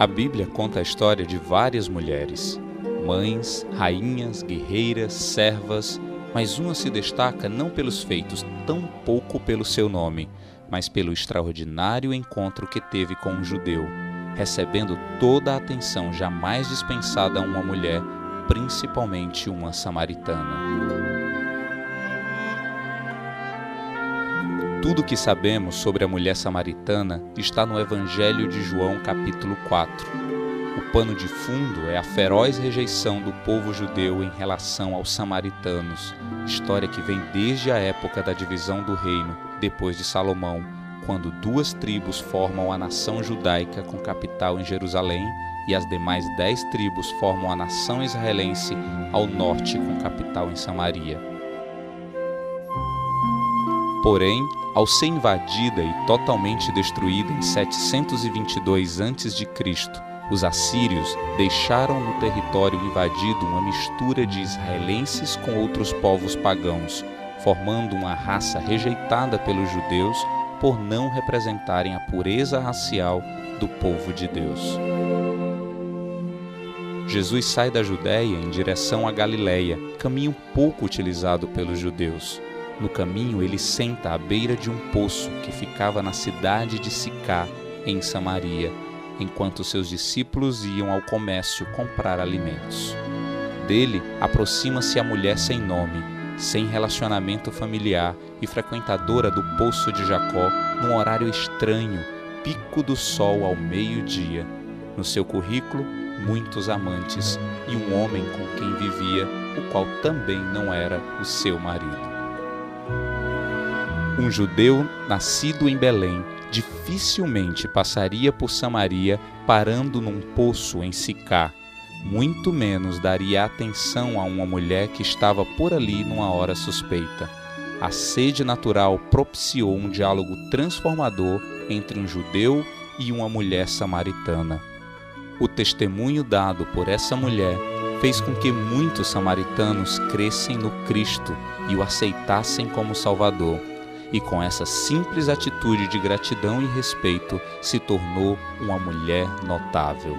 A Bíblia conta a história de várias mulheres, mães, rainhas, guerreiras, servas, mas uma se destaca não pelos feitos, tampouco pelo seu nome, mas pelo extraordinário encontro que teve com um judeu, recebendo toda a atenção jamais dispensada a uma mulher, principalmente uma samaritana. Tudo o que sabemos sobre a mulher samaritana está no Evangelho de João, capítulo 4. O pano de fundo é a feroz rejeição do povo judeu em relação aos samaritanos, história que vem desde a época da divisão do reino, depois de Salomão, quando 2 tribos formam a nação judaica com capital em Jerusalém e as demais 10 tribos formam a nação israelense ao norte com capital em Samaria. Porém, ao ser invadida e totalmente destruída em 722 a.C., os assírios deixaram no território invadido uma mistura de israelenses com outros povos pagãos, formando uma raça rejeitada pelos judeus por não representarem a pureza racial do povo de Deus. Jesus sai da Judéia em direção à Galileia, caminho pouco utilizado pelos judeus. No caminho, ele senta à beira de um poço que ficava na cidade de Sicá, em Samaria, enquanto seus discípulos iam ao comércio comprar alimentos. Dele aproxima-se a mulher sem nome, sem relacionamento familiar e frequentadora do poço de Jacó num horário estranho, pico do sol ao meio-dia. No seu currículo, muitos amantes e um homem com quem vivia, o qual também não era o seu marido. Um judeu nascido em Belém dificilmente passaria por Samaria parando num poço em Sicá, muito menos daria atenção a uma mulher que estava por ali numa hora suspeita. A sede natural propiciou um diálogo transformador entre um judeu e uma mulher samaritana. O testemunho dado por essa mulher fez com que muitos samaritanos crescem no Cristo e o aceitassem como Salvador. E com essa simples atitude de gratidão e respeito, se tornou uma mulher notável.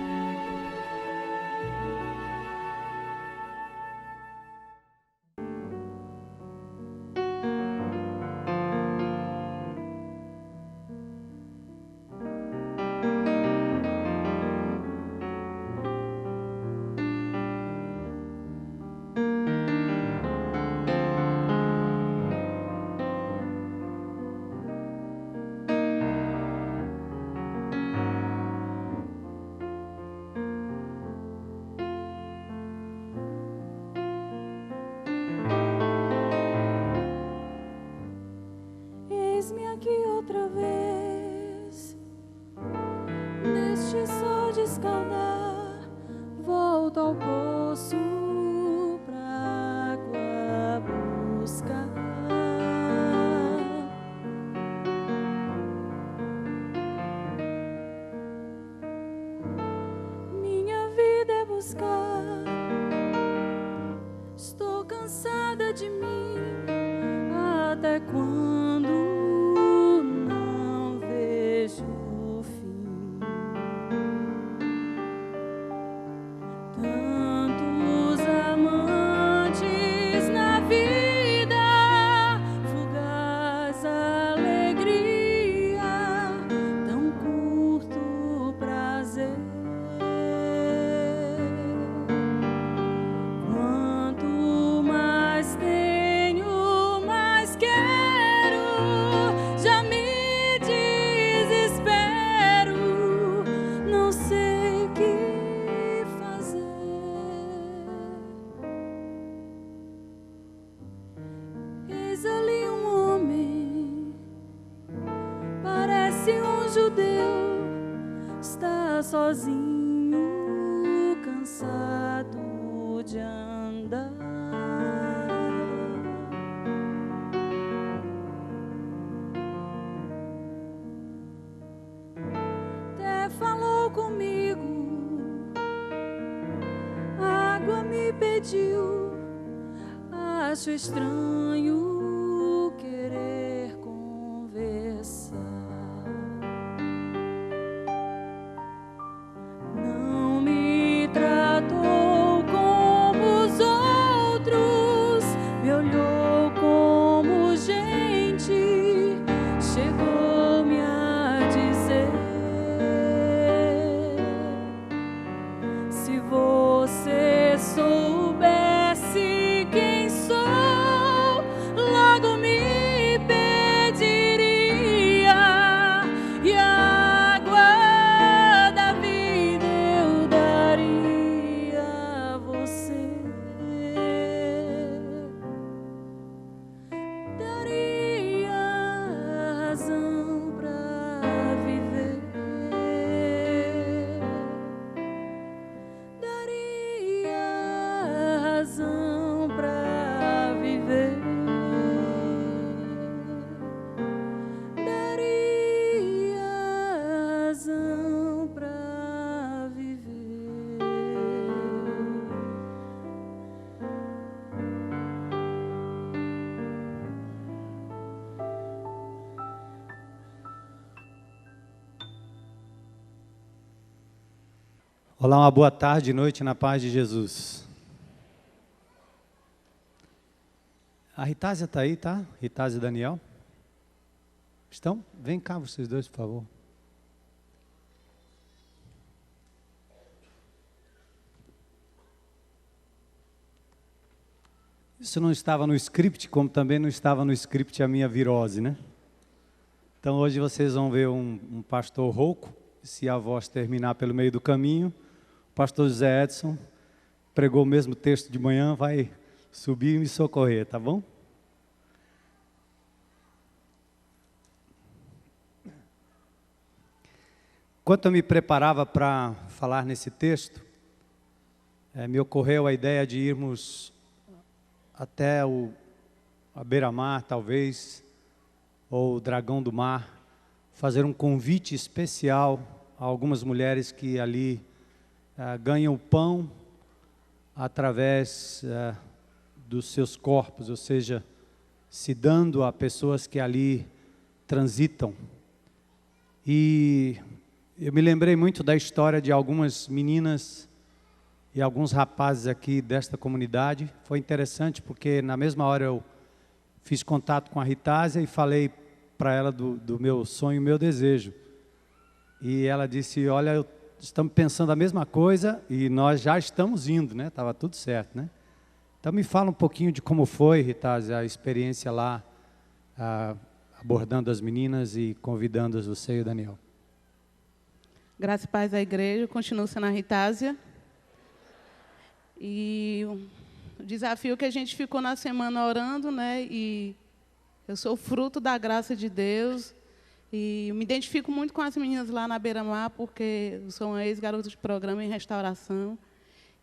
Eis-me aqui outra vez, neste só descaldar, volto ao poço pra água buscar. Minha vida é buscar, estou cansada de mim, até quando sozinho, cansado de andar. Até falou comigo, a água me pediu, acho estranho querer conversar. Olá, uma boa tarde e noite na paz de Jesus. A Ritásia está aí, tá? Ritásia e Daniel. Estão? Vem cá vocês dois, por favor. Isso não estava no script, como também não estava no script a minha virose, né? Então hoje vocês vão ver um pastor rouco. Se a voz terminar pelo meio do caminho, o pastor José Edson pregou o mesmo texto de manhã, vai subir e me socorrer, tá bom? Enquanto eu me preparava para falar nesse texto, me ocorreu a ideia de irmos até a beira-mar, talvez, ou o Dragão do Mar, fazer um convite especial a algumas mulheres que ali ganham pão através dos seus corpos, ou seja, se dando a pessoas que ali transitam. E eu me lembrei muito da história de algumas meninas e alguns rapazes aqui desta comunidade. Foi interessante porque na mesma hora eu fiz contato com a Ritásia e falei para ela do meu sonho, meu desejo. E ela disse, olha, estamos pensando a mesma coisa e nós já estamos indo, né? Estava tudo certo, né? Então me fala um pouquinho de como foi, Ritásia, a experiência lá, abordando as meninas e convidando-as, você e o Daniel. Graça e paz à igreja, continuo sendo a Ritásia. E o desafio que a gente ficou na semana orando, né? E eu sou fruto da graça de Deus. E me identifico muito com as meninas lá na beira-mar, porque eu sou uma ex-garota de programa em restauração.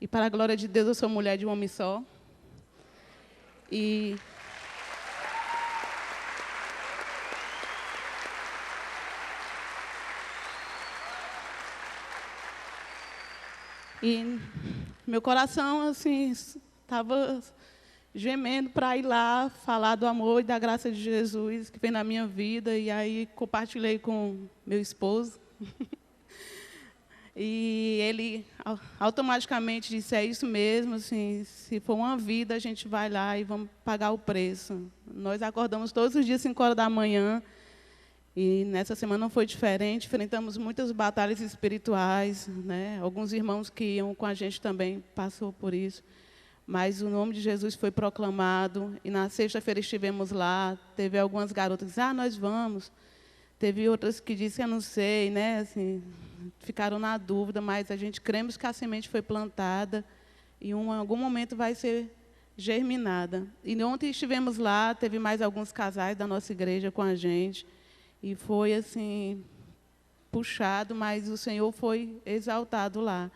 E para a glória de Deus, eu sou mulher de um homem só. E meu coração, assim, estava gemendo para ir lá falar do amor e da graça de Jesus que vem na minha vida. E aí compartilhei com meu esposo. E ele automaticamente disse, é isso mesmo, assim, se for uma vida, a gente vai lá e vamos pagar o preço. Nós acordamos todos os dias, 5 horas da manhã. E nessa semana não foi diferente, enfrentamos muitas batalhas espirituais, né? Alguns irmãos que iam com a gente também passou por isso. Mas o nome de Jesus foi proclamado, e na sexta-feira estivemos lá, teve algumas garotas que disseram, nós vamos. Teve outras que disseram, eu não sei, né? Assim, ficaram na dúvida, mas a gente cremos que a semente foi plantada e em algum momento vai ser germinada. E ontem estivemos lá, teve mais alguns casais da nossa igreja com a gente. E foi, assim, puxado, mas o Senhor foi exaltado lá.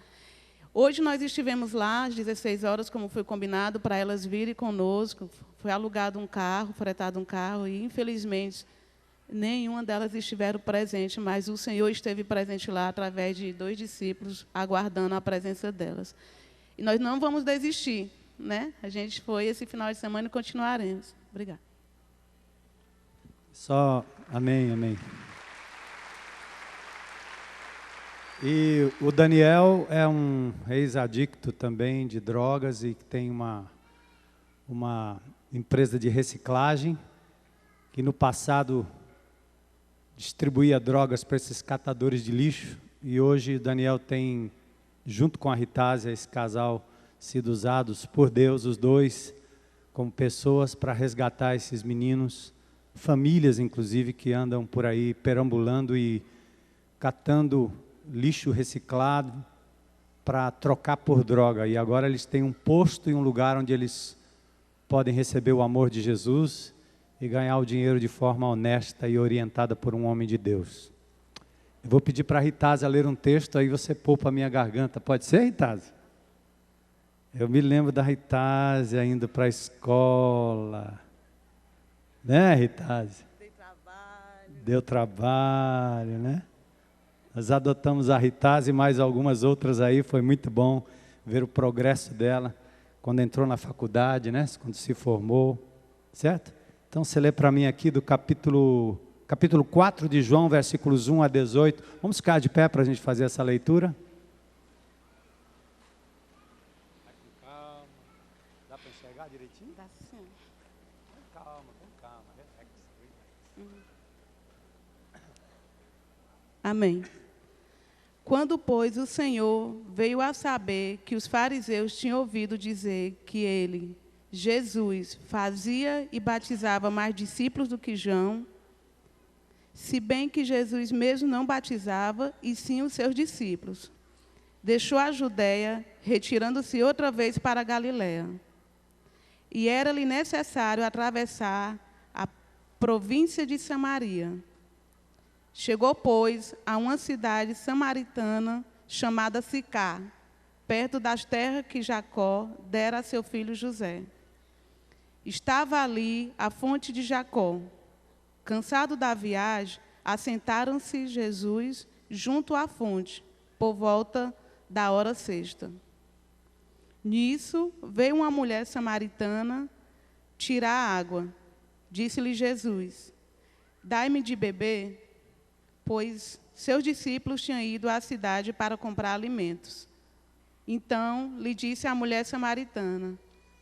Hoje nós estivemos lá, às 16 horas, como foi combinado, para elas virem conosco. Foi alugado um carro, fretado um carro, e, infelizmente, nenhuma delas estiveram presente, mas o Senhor esteve presente lá, através de 2 discípulos, aguardando a presença delas. E nós não vamos desistir, né? A gente foi esse final de semana e continuaremos. Obrigada. Só, amém, amém. E o Daniel é um ex-adicto também de drogas e tem uma empresa de reciclagem que no passado distribuía drogas para esses catadores de lixo. E hoje o Daniel tem, junto com a Ritásia, esse casal, sido usados por Deus, os dois, como pessoas para resgatar esses meninos. Famílias, inclusive, que andam por aí perambulando e catando lixo reciclado para trocar por droga. E agora eles têm um posto e um lugar onde eles podem receber o amor de Jesus e ganhar o dinheiro de forma honesta e orientada por um homem de Deus. Eu vou pedir para a Ritásia ler um texto, aí você poupa a minha garganta. Pode ser, Ritásia? Eu me lembro da Ritásia indo para a escola. Né, Ritásia? Deu trabalho, né? Nós adotamos a Ritásia e mais algumas outras aí, foi muito bom ver o progresso dela quando entrou na faculdade, né? Quando se formou, certo? Então você lê para mim aqui do capítulo 4 de João, versículos 1 a 18. Vamos ficar de pé para a gente fazer essa leitura? Amém. Quando, pois, o Senhor veio a saber que os fariseus tinham ouvido dizer que ele, Jesus, fazia e batizava mais discípulos do que João, se bem que Jesus mesmo não batizava, e sim os seus discípulos, deixou a Judéia, retirando-se outra vez para a Galiléia. E era-lhe necessário atravessar a província de Samaria. Chegou, pois, a uma cidade samaritana chamada Sicá, perto das terras que Jacó dera a seu filho José. Estava ali a fonte de Jacó. Cansado da viagem, assentaram-se Jesus junto à fonte, por volta da hora sexta. Nisso, veio uma mulher samaritana tirar água. Disse-lhe Jesus: dai-me de beber, pois seus discípulos tinham ido à cidade para comprar alimentos. Então lhe disse a mulher samaritana: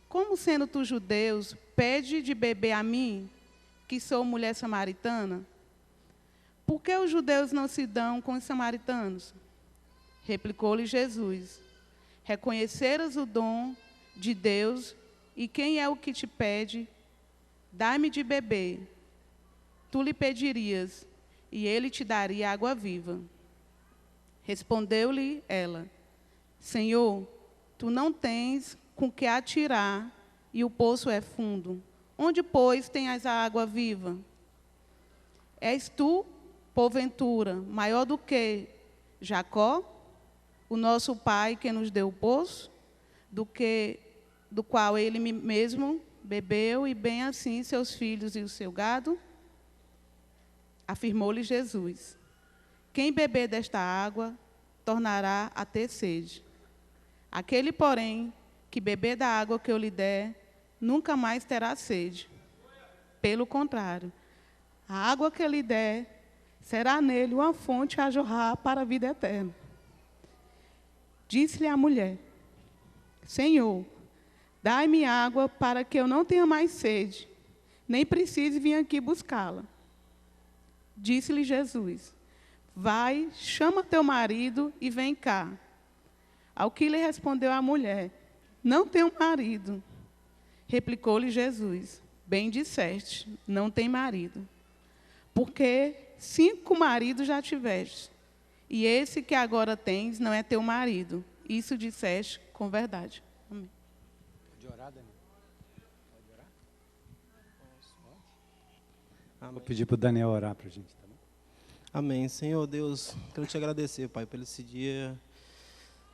como sendo tu judeus, pede de beber a mim, que sou mulher samaritana? Por que os judeus não se dão com os samaritanos? Replicou-lhe Jesus: reconheceras o dom de Deus, e quem é o que te pede? Dá-me de beber. Tu lhe pedirias, e ele te daria água viva. Respondeu-lhe ela: Senhor, tu não tens com que atirar, e o poço é fundo. Onde, pois, tens a água viva? És tu, porventura, maior do que Jacó, o nosso pai que nos deu o poço, do qual ele mesmo bebeu, e bem assim seus filhos e o seu gado? Afirmou-lhe Jesus: quem beber desta água tornará a ter sede. Aquele, porém, que beber da água que eu lhe der, nunca mais terá sede. Pelo contrário, a água que eu lhe der será nele uma fonte a jorrar para a vida eterna. Disse-lhe a mulher: Senhor, dai-me água para que eu não tenha mais sede, nem precise vir aqui buscá-la. Disse-lhe Jesus: vai, chama teu marido e vem cá. Ao que lhe respondeu a mulher: não tenho marido. Replicou-lhe Jesus: bem disseste, não tem marido. Porque 5 maridos já tiveste, e esse que agora tens não é teu marido. Isso disseste com verdade. Amém. Pode orar, Daniel? Pode orar? Amém. Vou pedir para o Daniel orar para a gente, tá bom? Amém. Senhor Deus, quero te agradecer, Pai, por esse dia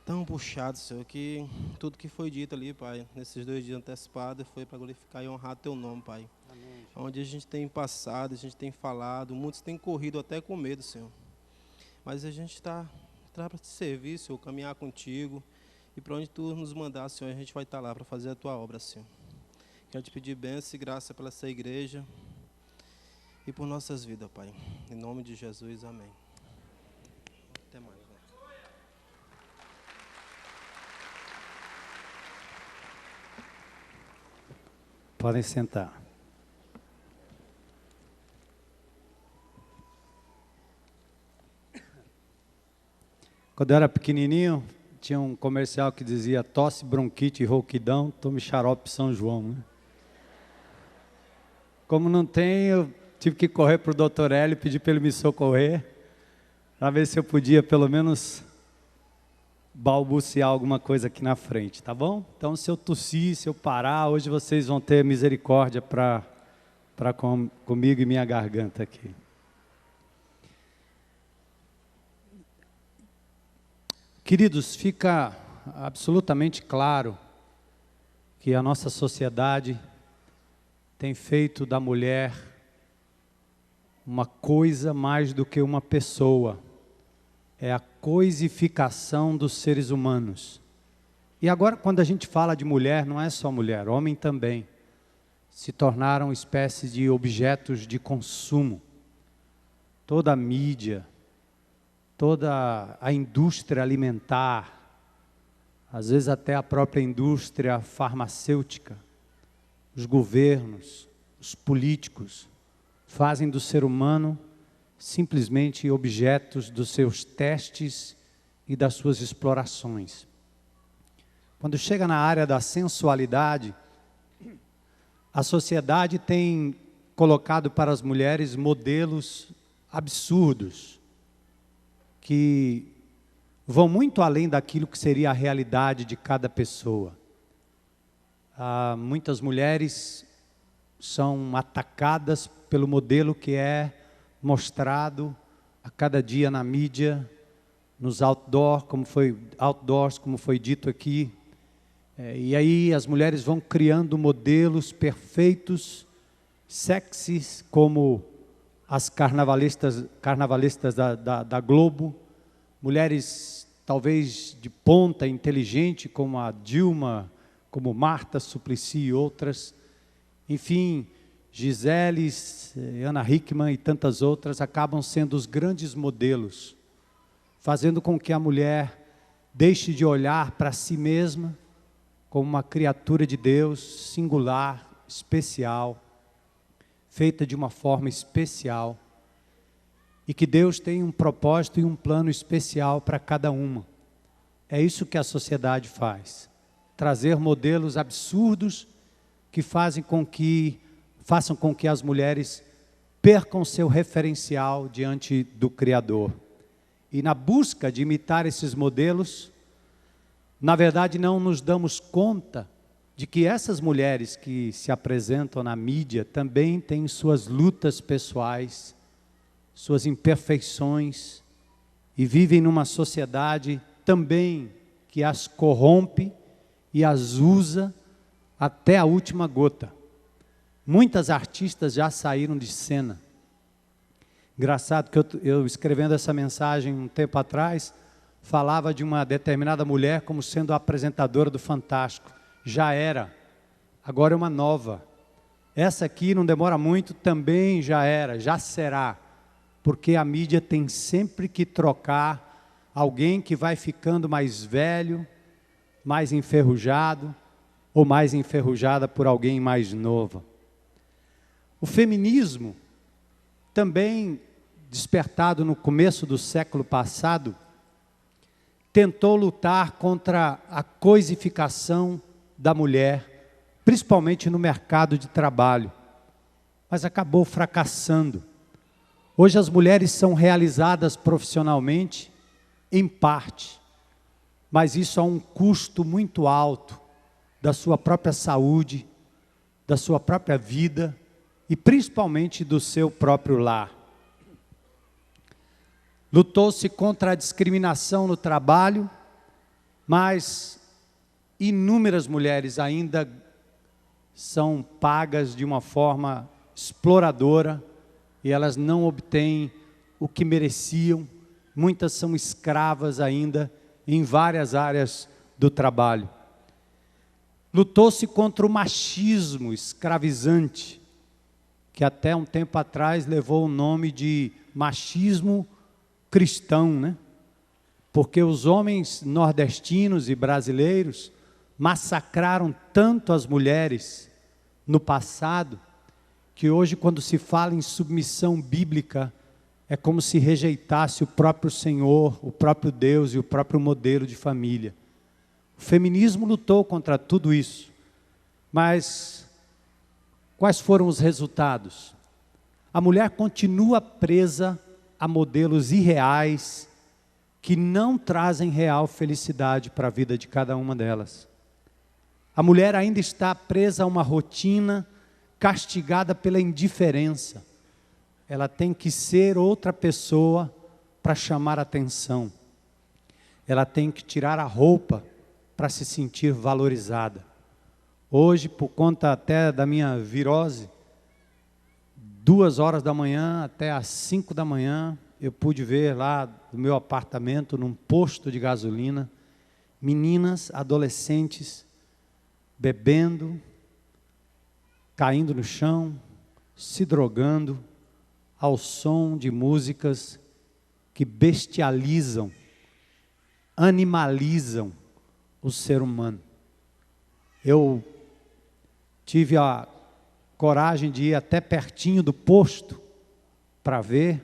tão puxado, Senhor, que tudo que foi dito ali, Pai, nesses 2 dias antecipados, foi para glorificar e honrar teu nome, Pai. Amém. Onde a gente tem passado, a gente tem falado, muitos têm corrido até com medo, Senhor. Mas a gente está para te servir, Senhor, caminhar contigo, e para onde tu nos mandar, Senhor, a gente vai estar lá para fazer a tua obra, Senhor. Quero te pedir bênção e graça pela essa igreja e por nossas vidas, Pai. Em nome de Jesus, amém. Até mais, né? Podem sentar. Quando eu era pequenininho, tinha um comercial que dizia: tosse, bronquite e rouquidão, tome xarope São João, né? Como não tem, eu tive que correr para o Dr. Hélio e pedir para ele me socorrer, para ver se eu podia pelo menos balbuciar alguma coisa aqui na frente, tá bom? Então, se eu tossir, se eu parar, hoje vocês vão ter misericórdia comigo e minha garganta aqui. Queridos, fica absolutamente claro que a nossa sociedade tem feito da mulher uma coisa mais do que uma pessoa. É a coisificação dos seres humanos. E agora, quando a gente fala de mulher, não é só mulher, homem também. Se tornaram espécies de objetos de consumo. Toda a mídia, toda a indústria alimentar, às vezes até a própria indústria farmacêutica, os governos, os políticos, fazem do ser humano simplesmente objetos dos seus testes e das suas explorações. Quando chega na área da sensualidade, a sociedade tem colocado para as mulheres modelos absurdos, que vão muito além daquilo que seria a realidade de cada pessoa. Muitas mulheres são atacadas pelo modelo que é mostrado a cada dia na mídia, nos outdoors, como foi dito aqui. E aí as mulheres vão criando modelos perfeitos, sexys, como as carnavalistas da Globo, mulheres talvez de ponta, inteligente, como a Dilma, como Marta Suplicy e outras. Enfim, Gisele, Ana Hickman e tantas outras acabam sendo os grandes modelos, fazendo com que a mulher deixe de olhar para si mesma como uma criatura de Deus, singular, especial, feita de uma forma especial, e que Deus tem um propósito e um plano especial para cada uma. É isso que a sociedade faz, trazer modelos absurdos que façam com que as mulheres percam seu referencial diante do Criador. E na busca de imitar esses modelos, na verdade não nos damos conta de que essas mulheres que se apresentam na mídia também têm suas lutas pessoais, suas imperfeições, e vivem numa sociedade também que as corrompe e as usa até a última gota. Muitas artistas já saíram de cena. Engraçado que eu escrevendo essa mensagem um tempo atrás, falava de uma determinada mulher como sendo a apresentadora do Fantástico. Já era, agora é uma nova. Essa aqui não demora muito, também já era, já será. Porque a mídia tem sempre que trocar alguém que vai ficando mais velho, mais enferrujado, ou mais enferrujada por alguém mais novo. O feminismo, também despertado no começo do século passado, tentou lutar contra a coisificação da mulher, principalmente no mercado de trabalho, mas acabou fracassando. Hoje as mulheres são realizadas profissionalmente, em parte, mas isso a um custo muito alto da sua própria saúde, da sua própria vida e principalmente do seu próprio lar. Lutou-se contra a discriminação no trabalho, mas inúmeras mulheres ainda são pagas de uma forma exploradora e elas não obtêm o que mereciam. Muitas são escravas ainda em várias áreas do trabalho. Lutou-se contra o machismo escravizante, que até um tempo atrás levou o nome de machismo cristão, né? Porque os homens nordestinos e brasileiros massacraram tanto as mulheres no passado, que hoje, quando se fala em submissão bíblica, é como se rejeitasse o próprio Senhor, o próprio Deus e o próprio modelo de família. O feminismo lutou contra tudo isso, mas quais foram os resultados? A mulher continua presa a modelos irreais que não trazem real felicidade para a vida de cada uma delas. A mulher ainda está presa a uma rotina, castigada pela indiferença. Ela tem que ser outra pessoa para chamar atenção. Ela tem que tirar a roupa para se sentir valorizada. Hoje, por conta até da minha virose, 2 horas da manhã até às 5 da manhã, eu pude ver lá no meu apartamento, num posto de gasolina, meninas, adolescentes, bebendo, caindo no chão, se drogando, ao som de músicas que bestializam, animalizam o ser humano. Eu tive a coragem de ir até pertinho do posto para ver,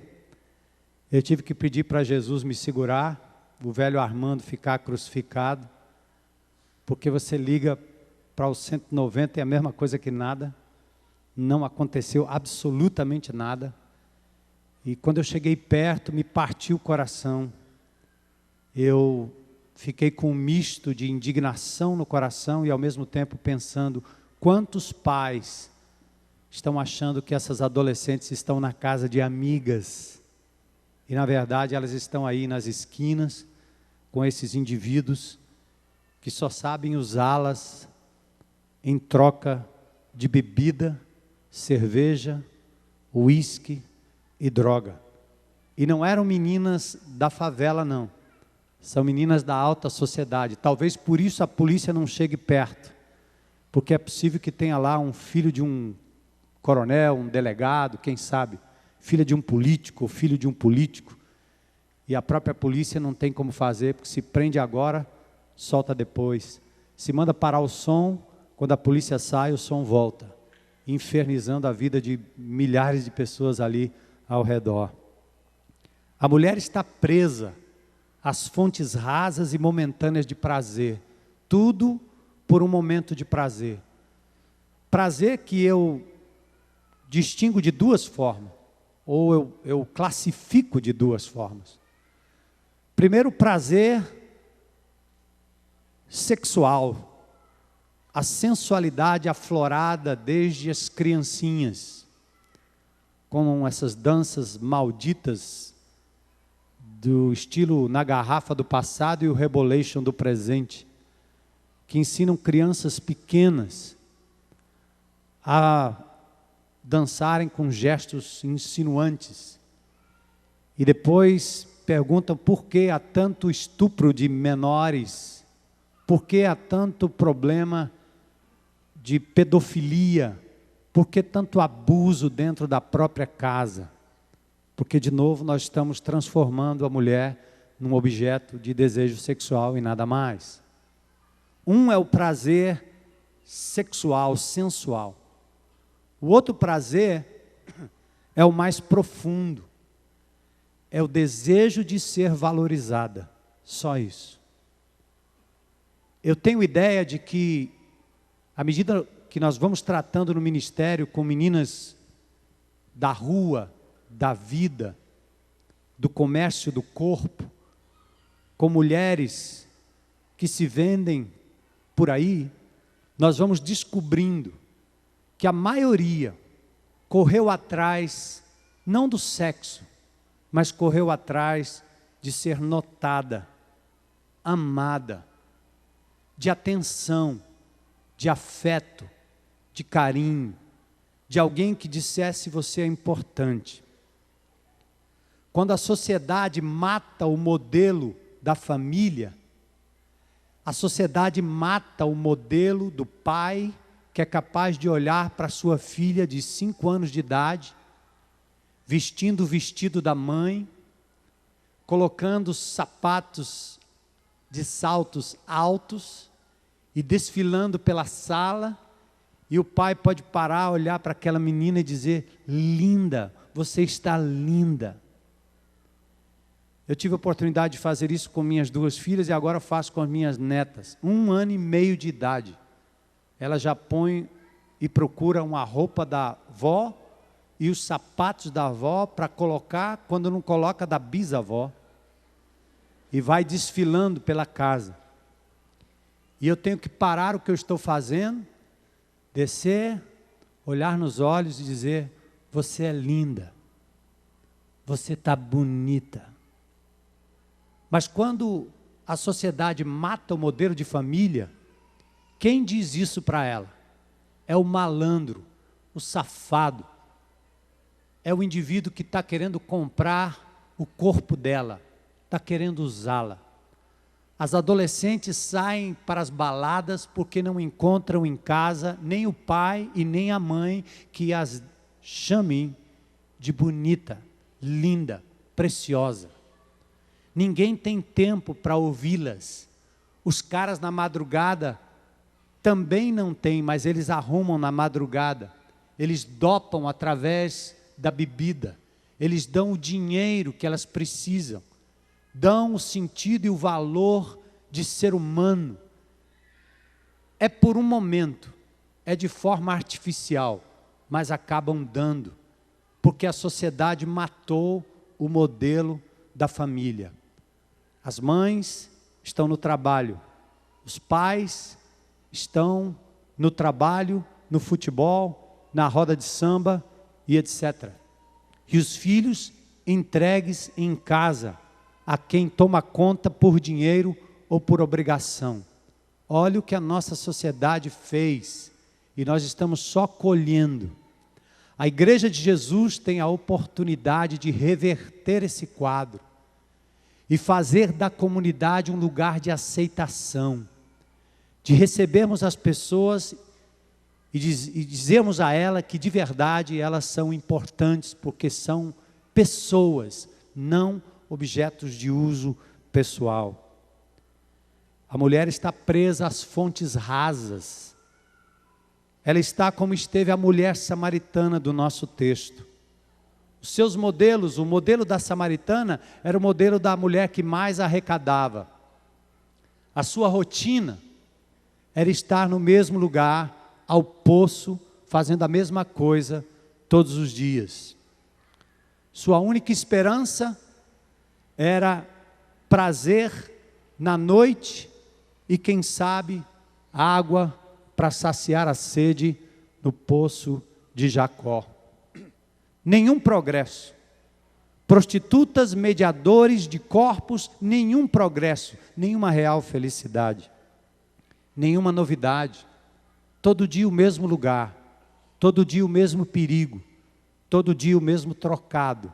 Eu tive que pedir para Jesus me segurar, o velho Armando ficar crucificado, porque você liga para o 190 e é a mesma coisa que nada, não aconteceu absolutamente nada. E quando eu cheguei perto, me partiu o coração. Eu fiquei com um misto de indignação no coração e ao mesmo tempo pensando, quantos pais estão achando que essas adolescentes estão na casa de amigas, e na verdade elas estão aí nas esquinas, com esses indivíduos, que só sabem usá-las em troca de bebida, cerveja, uísque e droga. E não eram meninas da favela não, são meninas da alta sociedade, talvez por isso a polícia não chegue perto, porque é possível que tenha lá um filho de um coronel, um delegado, quem sabe, filha de um político, ou filho de um político, e a própria polícia não tem como fazer, porque se prende agora, solta depois, se manda parar o som, quando a polícia sai, o som volta, infernizando a vida de milhares de pessoas ali ao redor. A mulher está presa às fontes rasas e momentâneas de prazer, tudo por um momento de prazer. Prazer que eu distingo de duas formas, ou eu classifico de duas formas. Primeiro, prazer sexual, a sensualidade aflorada desde as criancinhas, com essas danças malditas do estilo na garrafa do passado e o Rebolation do presente, que ensinam crianças pequenas a dançarem com gestos insinuantes e depois perguntam por que há tanto estupro de menores, por que há tanto problema de pedofilia, por que tanto abuso dentro da própria casa? Porque de novo nós estamos transformando a mulher num objeto de desejo sexual e nada mais. Um é o prazer sexual, sensual. O outro prazer é o mais profundo. É o desejo de ser valorizada. Só isso. Eu tenho ideia de que, à medida que nós vamos tratando no ministério com meninas da rua, da vida, do comércio do corpo, com mulheres que se vendem por aí, nós vamos descobrindo que a maioria correu atrás, não do sexo, mas correu atrás de ser notada, amada, de atenção, de afeto, de carinho, de alguém que dissesse você é importante. Quando a sociedade mata o modelo da família, a sociedade mata o modelo do pai que é capaz de olhar para sua filha de 5 anos de idade, vestindo o vestido da mãe, colocando sapatos de saltos altos e desfilando pela sala, e o pai pode parar, olhar para aquela menina e dizer, linda, você está linda. Eu tive a oportunidade de fazer isso com minhas 2 filhas e agora faço com as minhas netas. 1 ano e meio de idade. Ela já põe e procura uma roupa da avó e os sapatos da avó para colocar, quando não coloca, da bisavó. E vai desfilando pela casa. E eu tenho que parar o que eu estou fazendo, descer, olhar nos olhos e dizer, você é linda. Você está bonita. Mas quando a sociedade mata o modelo de família, quem diz isso para ela? É o malandro, o safado. É o indivíduo que está querendo comprar o corpo dela, está querendo usá-la. As adolescentes saem para as baladas porque não encontram em casa nem o pai e nem a mãe que as chamem de bonita, linda, preciosa. Ninguém tem tempo para ouvi-las. Os caras na madrugada também não têm, mas eles arrumam na madrugada. Eles dopam através da bebida. eles dão o dinheiro que elas precisam, dão o sentido e o valor de ser humano. É por um momento, é de forma artificial, mas acabam dando, porque a sociedade matou o modelo da família. As mães estão no trabalho, os pais estão no trabalho, no futebol, na roda de samba e etc. E os filhos entregues em casa a quem toma conta por dinheiro ou por obrigação. Olha o que a nossa sociedade fez e nós estamos só colhendo. A Igreja de Jesus tem a oportunidade de reverter esse quadro e fazer da comunidade um lugar de aceitação, de recebermos as pessoas e dizermos a ela que de verdade elas são importantes, porque são pessoas, não objetos de uso pessoal. A mulher está presa às fontes rasas. Ela está como esteve a mulher samaritana do nosso texto. Os seus modelos, o modelo da samaritana era o modelo da mulher que mais arrecadava. A sua rotina era estar no mesmo lugar, ao poço, fazendo a mesma coisa todos os dias. Sua única esperança era prazer na noite e, quem sabe, água para saciar a sede no poço de Jacó. Nenhum progresso. Prostitutas, mediadores de corpos, nenhum progresso, nenhuma real felicidade, nenhuma novidade. Todo dia o mesmo lugar, todo dia o mesmo perigo, todo dia o mesmo trocado,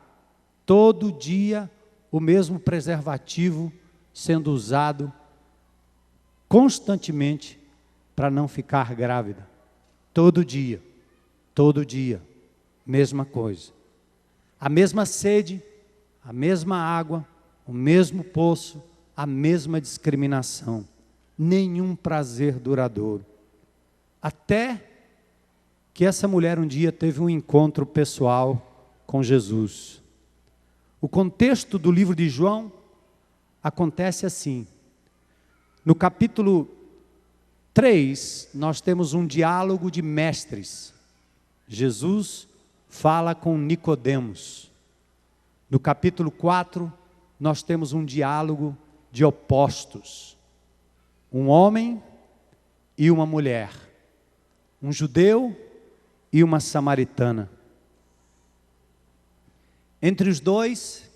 todo dia o mesmo preservativo sendo usado constantemente para não ficar grávida. Todo dia, mesma coisa. A mesma sede, a mesma água, o mesmo poço, a mesma discriminação. Nenhum prazer duradouro. Até que essa mulher um dia teve um encontro pessoal com Jesus. O contexto do livro de João acontece assim. No capítulo 3, nós temos um diálogo de mestres. Jesus fala com Nicodemos. No capítulo 4, nós temos um diálogo de opostos. Um homem e uma mulher. Um judeu e uma samaritana. Entre os dois,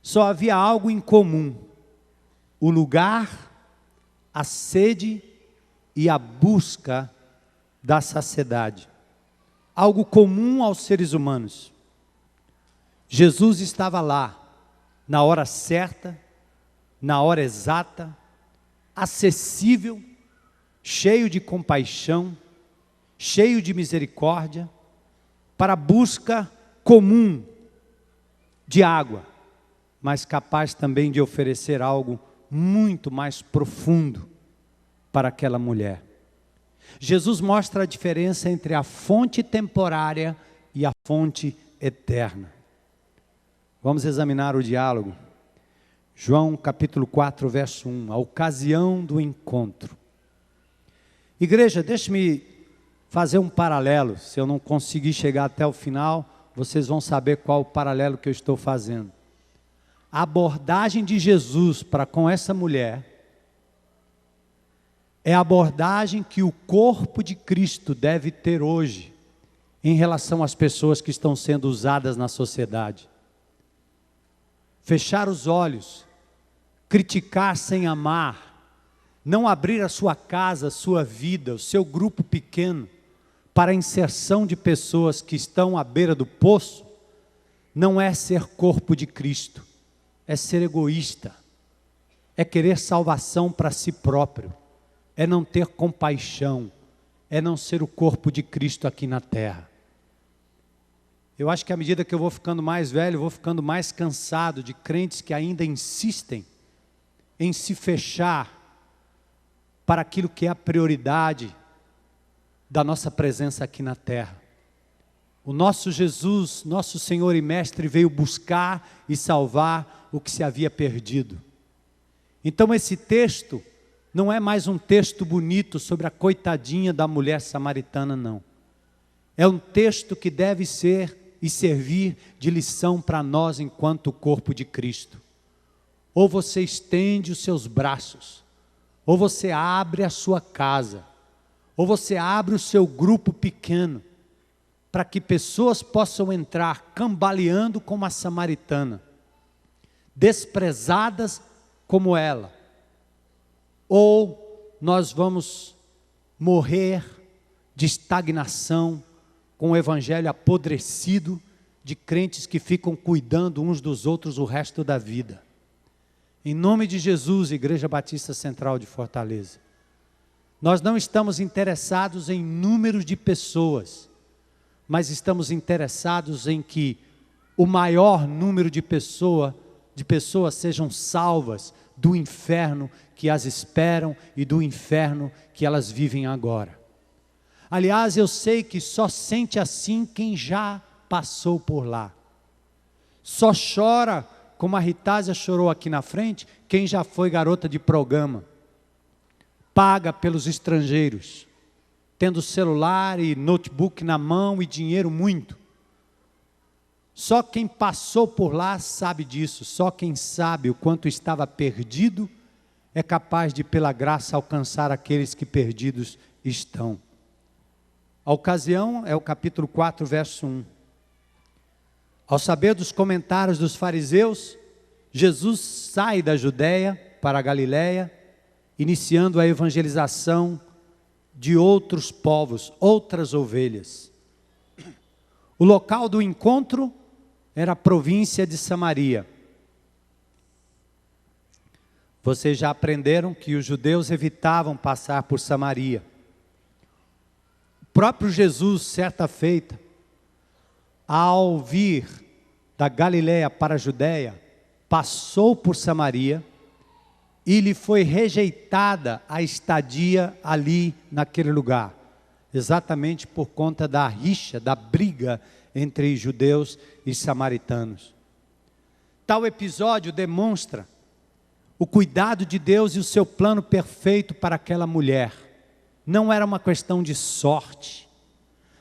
só havia algo em comum: o lugar, a sede e a busca da saciedade. Algo comum aos seres humanos. Jesus estava lá, na hora certa, na hora exata, acessível, cheio de compaixão, cheio de misericórdia, para a busca comum de água, mas capaz também de oferecer algo muito mais profundo para aquela mulher. Jesus mostra a diferença entre a fonte temporária e a fonte eterna. Vamos examinar o diálogo. João capítulo 4, verso 1, a ocasião do encontro. Igreja, deixe-me fazer um paralelo. Se eu não conseguir chegar até o final, vocês vão saber qual o paralelo que eu estou fazendo. A abordagem de Jesus para com essa mulher é a abordagem que o corpo de Cristo deve ter hoje em relação às pessoas que estão sendo usadas na sociedade. Fechar os olhos, criticar sem amar, não abrir a sua casa, a sua vida, o seu grupo pequeno para a inserção de pessoas que estão à beira do poço, não é ser corpo de Cristo, é ser egoísta, é querer salvação para si próprio, é não ter compaixão, é não ser o corpo de Cristo aqui na terra. Eu acho que à medida que eu vou ficando mais velho, eu vou ficando mais cansado de crentes que ainda insistem em se fechar para aquilo que é a prioridade da nossa presença aqui na terra. O nosso Jesus, nosso Senhor e Mestre, veio buscar e salvar o que se havia perdido. Então esse texto não é mais um texto bonito sobre a coitadinha da mulher samaritana, não. É um texto que deve ser e servir de lição para nós enquanto corpo de Cristo. Ou você estende os seus braços, ou você abre a sua casa, ou você abre o seu grupo pequeno, para que pessoas possam entrar cambaleando como a samaritana, desprezadas como ela, ou nós vamos morrer de estagnação com o evangelho apodrecido de crentes que ficam cuidando uns dos outros o resto da vida. Em nome de Jesus, Igreja Batista Central de Fortaleza, nós não estamos interessados em números de pessoas, mas estamos interessados em que o maior número de pessoas sejam salvas do inferno que as esperam e do inferno que elas vivem agora. Aliás, eu sei que só sente assim quem já passou por lá. Só chora, como a Ritásia chorou aqui na frente, quem já foi garota de programa, paga pelos estrangeiros, tendo celular e notebook na mão e dinheiro muito. Só quem passou por lá sabe disso, só quem sabe o quanto estava perdido é capaz de, pela graça, alcançar aqueles que perdidos estão. A ocasião é o capítulo 4, verso 1. Ao saber dos comentários dos fariseus, Jesus sai da Judeia para a Galiléia, iniciando a evangelização de outros povos, outras ovelhas. O local do encontro era a província de Samaria. Vocês já aprenderam que os judeus evitavam passar por Samaria. O próprio Jesus, certa feita, ao vir da Galiléia para a Judéia, passou por Samaria e lhe foi rejeitada a estadia ali naquele lugar, exatamente por conta da rixa, da briga entre judeus e samaritanos. Tal episódio demonstra o cuidado de Deus e o seu plano perfeito para aquela mulher. Não era uma questão de sorte,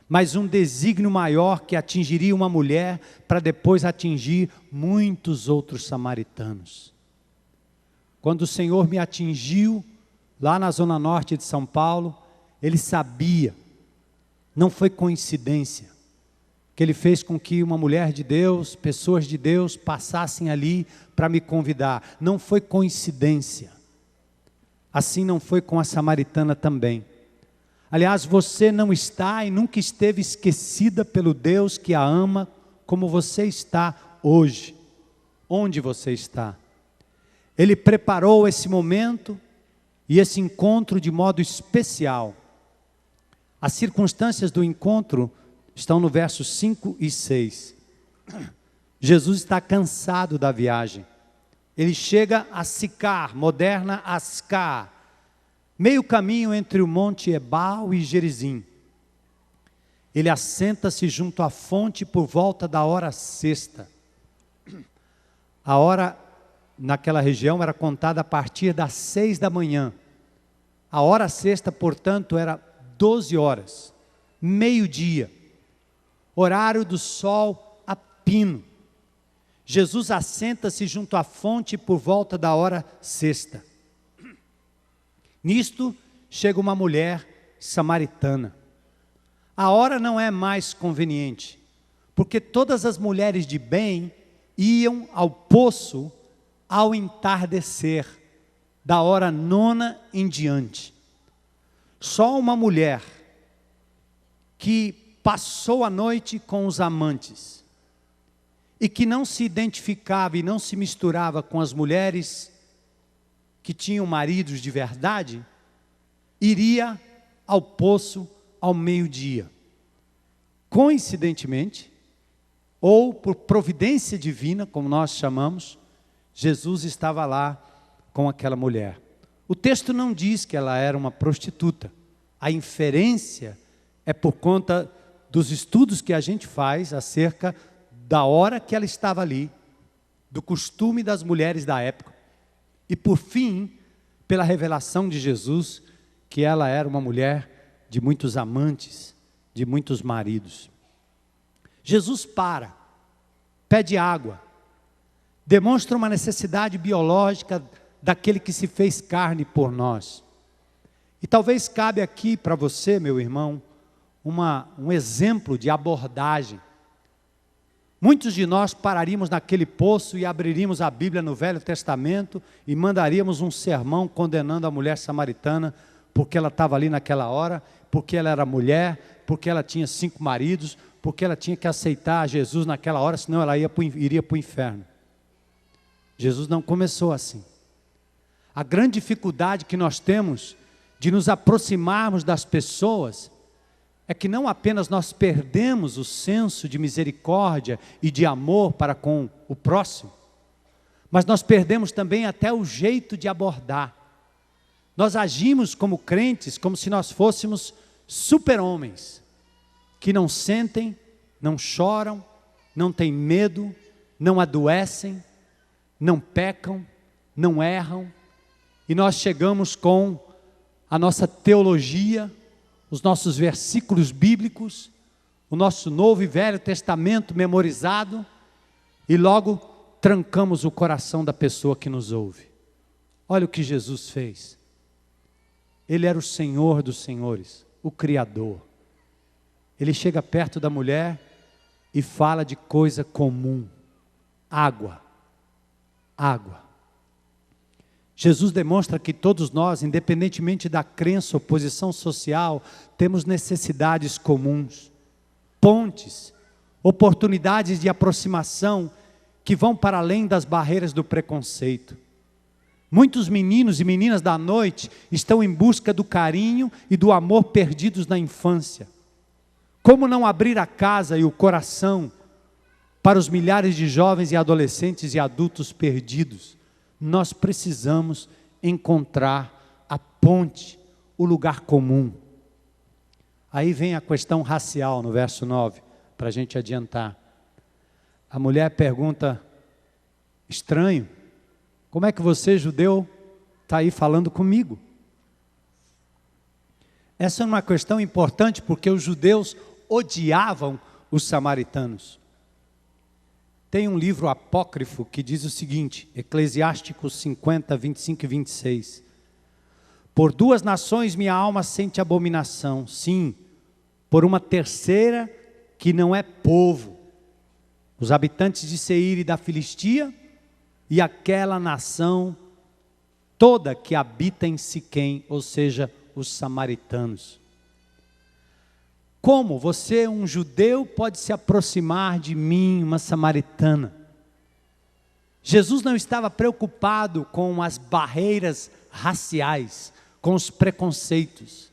mas um desígnio maior que atingiria uma mulher para depois atingir muitos outros samaritanos. Quando o Senhor me atingiu lá na zona norte de São Paulo, Ele sabia, não foi coincidência, que Ele fez com que uma mulher de Deus, pessoas de Deus passassem ali para me convidar. Não foi coincidência. Assim não foi com a samaritana também. Aliás, você não está e nunca esteve esquecida pelo Deus que a ama como você está hoje. Onde você está? Ele preparou esse momento e esse encontro de modo especial. As circunstâncias do encontro estão no versos 5 e 6. Jesus está cansado da viagem. Ele chega a Sicar, moderna Ascar, meio caminho entre o monte Ebal e Gerizim. Ele assenta-se junto à fonte por volta da hora sexta. A hora naquela região era contada a partir das 6 da manhã. A hora sexta, portanto, era 12 horas, meio-dia, horário do sol a pino. Jesus assenta-se junto à fonte por volta da hora sexta. Nisto chega uma mulher samaritana. A hora não é mais conveniente, porque todas as mulheres de bem iam ao poço ao entardecer, da hora 9 em diante. Só uma mulher que passou a noite com os amantes e que não se identificava e não se misturava com as mulheres que tinham maridos de verdade, iria ao poço ao meio-dia. Coincidentemente, ou por providência divina, como nós chamamos, Jesus estava lá com aquela mulher. O texto não diz que ela era uma prostituta. A inferência é por conta dos estudos que a gente faz acerca da hora que ela estava ali, do costume das mulheres da época, e por fim, pela revelação de Jesus, que ela era uma mulher de muitos amantes, de muitos maridos. Jesus pede água, demonstra uma necessidade biológica daquele que se fez carne por nós. E talvez cabe aqui para você, meu irmão, um exemplo de abordagem. Muitos de nós pararíamos naquele poço e abriríamos a Bíblia no Velho Testamento e mandaríamos um sermão condenando a mulher samaritana, porque ela estava ali naquela hora, porque ela era mulher, porque ela tinha 5 maridos, porque ela tinha que aceitar Jesus naquela hora, senão ela iria para o inferno. Jesus não começou assim. A grande dificuldade que nós temos de nos aproximarmos das pessoas é que não apenas nós perdemos o senso de misericórdia e de amor para com o próximo, mas nós perdemos também até o jeito de abordar. Nós agimos como crentes, como se nós fôssemos super-homens, que não sentem, não choram, não têm medo, não adoecem, não pecam, não erram, e nós chegamos com a nossa teologia, os nossos versículos bíblicos, o nosso Novo e Velho Testamento memorizado, e logo trancamos o coração da pessoa que nos ouve. Olha o que Jesus fez. Ele era o Senhor dos senhores, o Criador. Ele chega perto da mulher e fala de coisa comum: água. Água. Jesus demonstra que todos nós, independentemente da crença ou posição social, temos necessidades comuns, pontes, oportunidades de aproximação que vão para além das barreiras do preconceito. Muitos meninos e meninas da noite estão em busca do carinho e do amor perdidos na infância. Como não abrir a casa e o coração para os milhares de jovens e adolescentes e adultos perdidos? Nós precisamos encontrar a ponte, o lugar comum. Aí vem a questão racial no verso 9, para a gente adiantar. A mulher pergunta: estranho, como é que você, judeu, está aí falando comigo? Essa é uma questão importante porque os judeus odiavam os samaritanos. Tem um livro apócrifo que diz o seguinte, Eclesiásticos 50, 25 e 26. Por 2 nações minha alma sente abominação, sim, por uma terceira que não é povo, os habitantes de Seir e da Filistia, e aquela nação toda que habita em Siquém, ou seja, os samaritanos. Como você, um judeu, pode se aproximar de mim, uma samaritana? Jesus não estava preocupado com as barreiras raciais, com os preconceitos.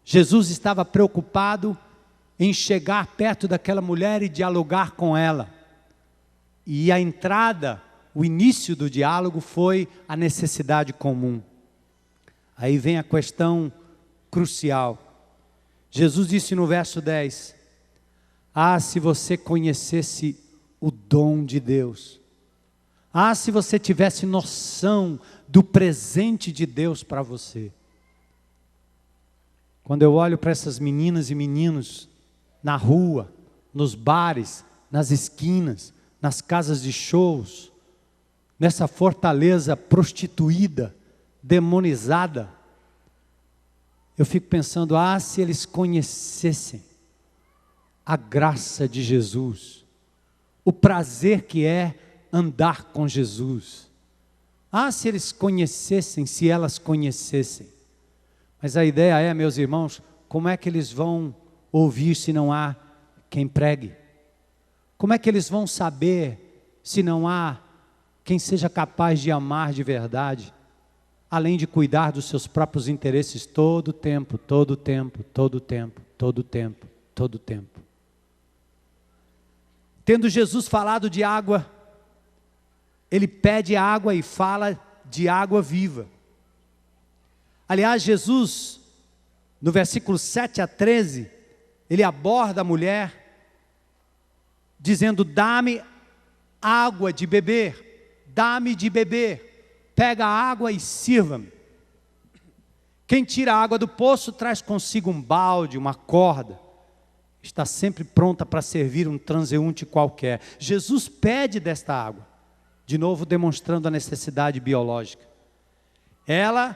Jesus estava preocupado em chegar perto daquela mulher e dialogar com ela. E a entrada, o início do diálogo foi a necessidade comum. Aí vem a questão crucial. Jesus disse no verso 10, se você conhecesse o dom de Deus, se você tivesse noção do presente de Deus para você. Quando eu olho para essas meninas e meninos na rua, nos bares, nas esquinas, nas casas de shows, nessa fortaleza prostituída, demonizada, eu fico pensando, se eles conhecessem a graça de Jesus, o prazer que é andar com Jesus. Se eles conhecessem, se elas conhecessem. Mas a ideia é, meus irmãos, como é que eles vão ouvir se não há quem pregue? Como é que eles vão saber se não há quem seja capaz de amar de verdade? Além de cuidar dos seus próprios interesses todo o tempo, todo o tempo, todo o tempo, todo o tempo, todo o tempo. Tendo Jesus falado de água, ele pede água e fala de água viva. Aliás, Jesus, no versículo 7 a 13, ele aborda a mulher, dizendo: dá-me água de beber, dá-me de beber, pega a água e sirva-me. Quem tira a água do poço traz consigo um balde, uma corda, está sempre pronta para servir um transeunte qualquer. Jesus pede desta água, de novo demonstrando a necessidade biológica. Ela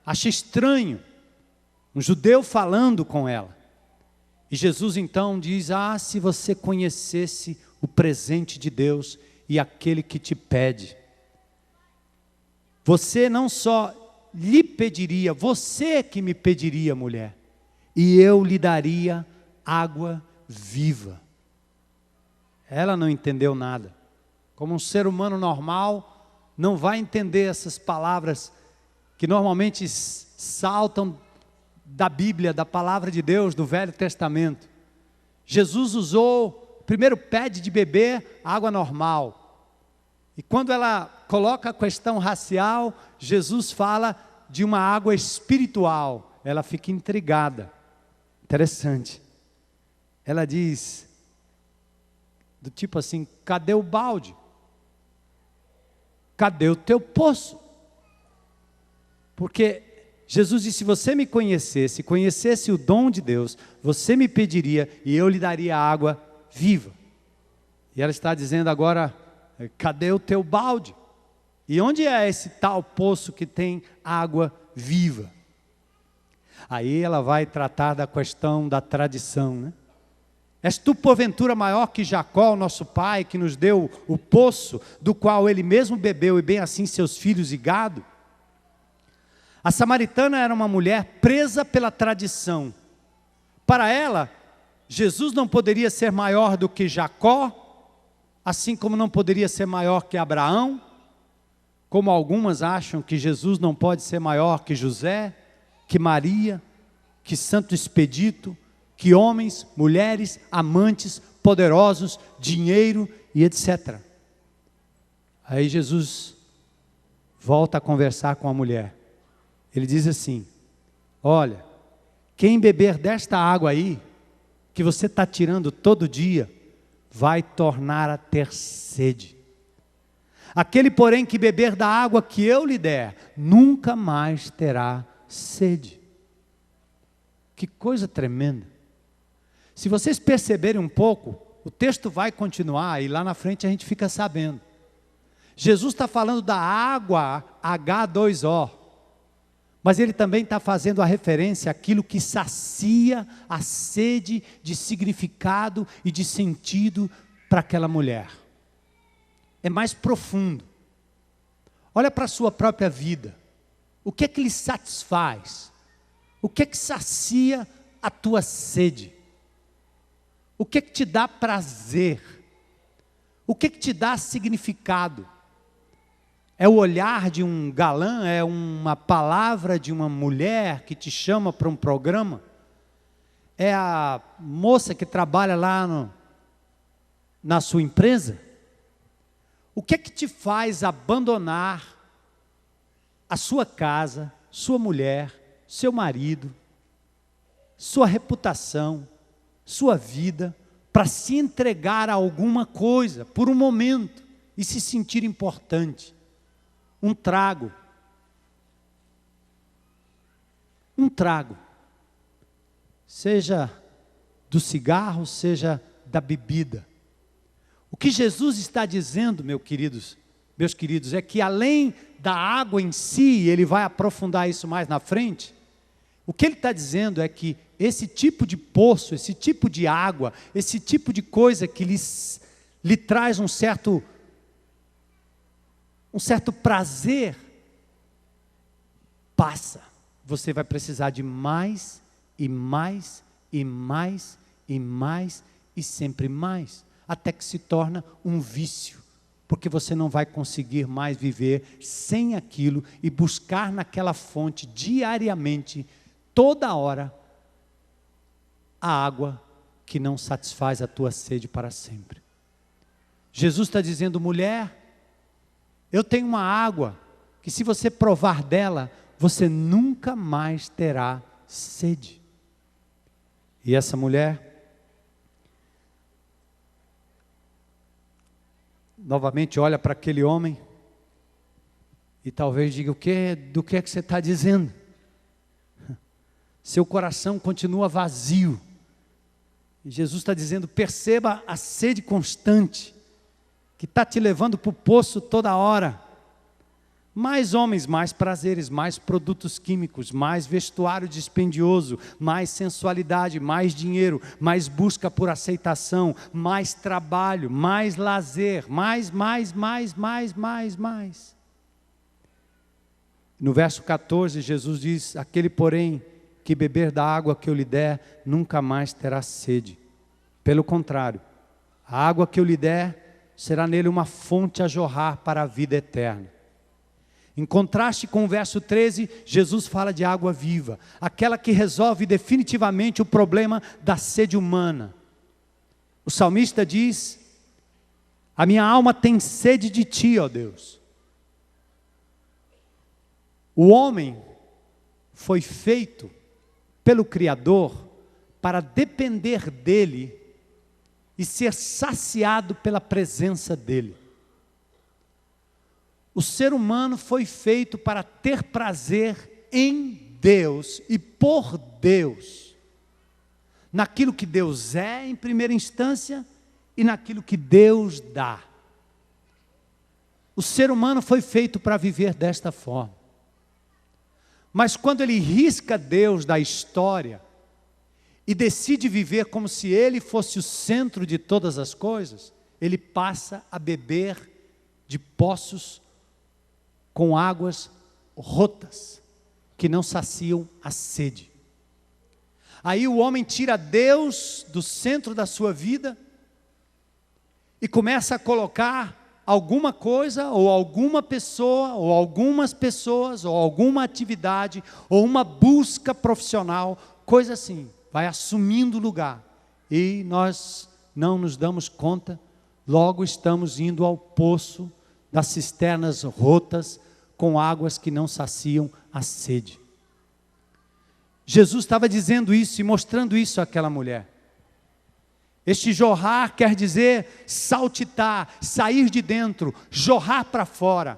acha estranho um judeu falando com ela. E Jesus então diz: se você conhecesse o presente de Deus e aquele que te pede, você não só lhe pediria, você que me pediria, mulher, e eu lhe daria água viva. Ela não entendeu nada. Como um ser humano normal, não vai entender essas palavras que normalmente saltam da Bíblia, da palavra de Deus, do Velho Testamento. Jesus usou, primeiro pede de beber água normal. E quando ela coloca a questão racial, Jesus fala de uma água espiritual. Ela fica intrigada. Interessante. Ela diz, do tipo assim: cadê o balde? Cadê o teu poço? Porque Jesus disse: se você me conhecesse, conhecesse o dom de Deus, você me pediria e eu lhe daria água viva. E ela está dizendo agora: cadê o teu balde? E onde é esse tal poço que tem água viva? Aí ela vai tratar da questão da tradição, né? És tu porventura maior que Jacó, nosso pai, que nos deu o poço, do qual ele mesmo bebeu, e bem assim seus filhos e gado? A samaritana era uma mulher presa pela tradição. Para ela, Jesus não poderia ser maior do que Jacó, assim como não poderia ser maior que Abraão, como algumas acham que Jesus não pode ser maior que José, que Maria, que Santo Expedito, que homens, mulheres, amantes, poderosos, dinheiro e etc. Aí Jesus volta a conversar com a mulher. Ele diz assim: olha, quem beber desta água aí, que você está tirando todo dia, vai tornar a ter sede. Aquele, porém, que beber da água que eu lhe der, nunca mais terá sede. Que coisa tremenda. Se vocês perceberem um pouco, o texto vai continuar e lá na frente a gente fica sabendo. Jesus está falando da água H2O, mas ele também está fazendo a referência àquilo que sacia a sede de significado e de sentido para aquela mulher. É mais profundo. Olha para a sua própria vida. O que é que lhe satisfaz? O que é que sacia a tua sede? O que é que te dá prazer? O que é que te dá significado? É o olhar de um galã? É uma palavra de uma mulher que te chama para um programa? É a moça que trabalha lá na sua empresa? O que é que te faz abandonar a sua casa, sua mulher, seu marido, sua reputação, sua vida, para se entregar a alguma coisa, por um momento, e se sentir importante? Um trago. Um trago. Seja do cigarro, seja da bebida. O que Jesus está dizendo, meus queridos, é que além da água em si, ele vai aprofundar isso mais na frente. O que ele está dizendo é que esse tipo de poço, esse tipo de água, esse tipo de coisa que lhe traz um certo prazer, passa. Você vai precisar de mais, e mais, e mais, e mais, e sempre mais, até que se torna um vício, porque você não vai conseguir mais viver sem aquilo e buscar naquela fonte diariamente, toda hora, a água que não satisfaz a tua sede para sempre. Jesus está dizendo: mulher, eu tenho uma água que, se você provar dela, você nunca mais terá sede. E essa mulher novamente olha para aquele homem e talvez diga: do que é que você está dizendo? Seu coração continua vazio. E Jesus está dizendo: perceba a sede constante que está te levando para o poço toda hora. Mais homens, mais prazeres, mais produtos químicos, mais vestuário dispendioso, mais sensualidade, mais dinheiro, mais busca por aceitação, mais trabalho, mais lazer, mais. No verso 14, Jesus diz: aquele, porém, que beber da água que eu lhe der, nunca mais terá sede. Pelo contrário, a água que eu lhe der, será nele uma fonte a jorrar para a vida eterna. Em contraste com o verso 13, Jesus fala de água viva, aquela que resolve definitivamente o problema da sede humana. O salmista diz: a minha alma tem sede de ti, ó Deus. O homem foi feito pelo Criador para depender dele e ser saciado pela presença dele. O ser humano foi feito para ter prazer em Deus e por Deus, naquilo que Deus é em primeira instância e naquilo que Deus dá. O ser humano foi feito para viver desta forma. Mas quando ele risca Deus da história e decide viver como se ele fosse o centro de todas as coisas, ele passa a beber de poços com águas rotas, que não saciam a sede. Aí o homem tira Deus do centro da sua vida e começa a colocar alguma coisa, ou alguma pessoa, ou algumas pessoas, ou alguma atividade, ou uma busca profissional, coisa assim, vai assumindo lugar, e nós não nos damos conta, logo estamos indo ao poço das cisternas rotas, com águas que não saciam a sede. Jesus estava dizendo isso e mostrando isso àquela mulher. Este jorrar quer dizer saltitar, sair de dentro, jorrar para fora.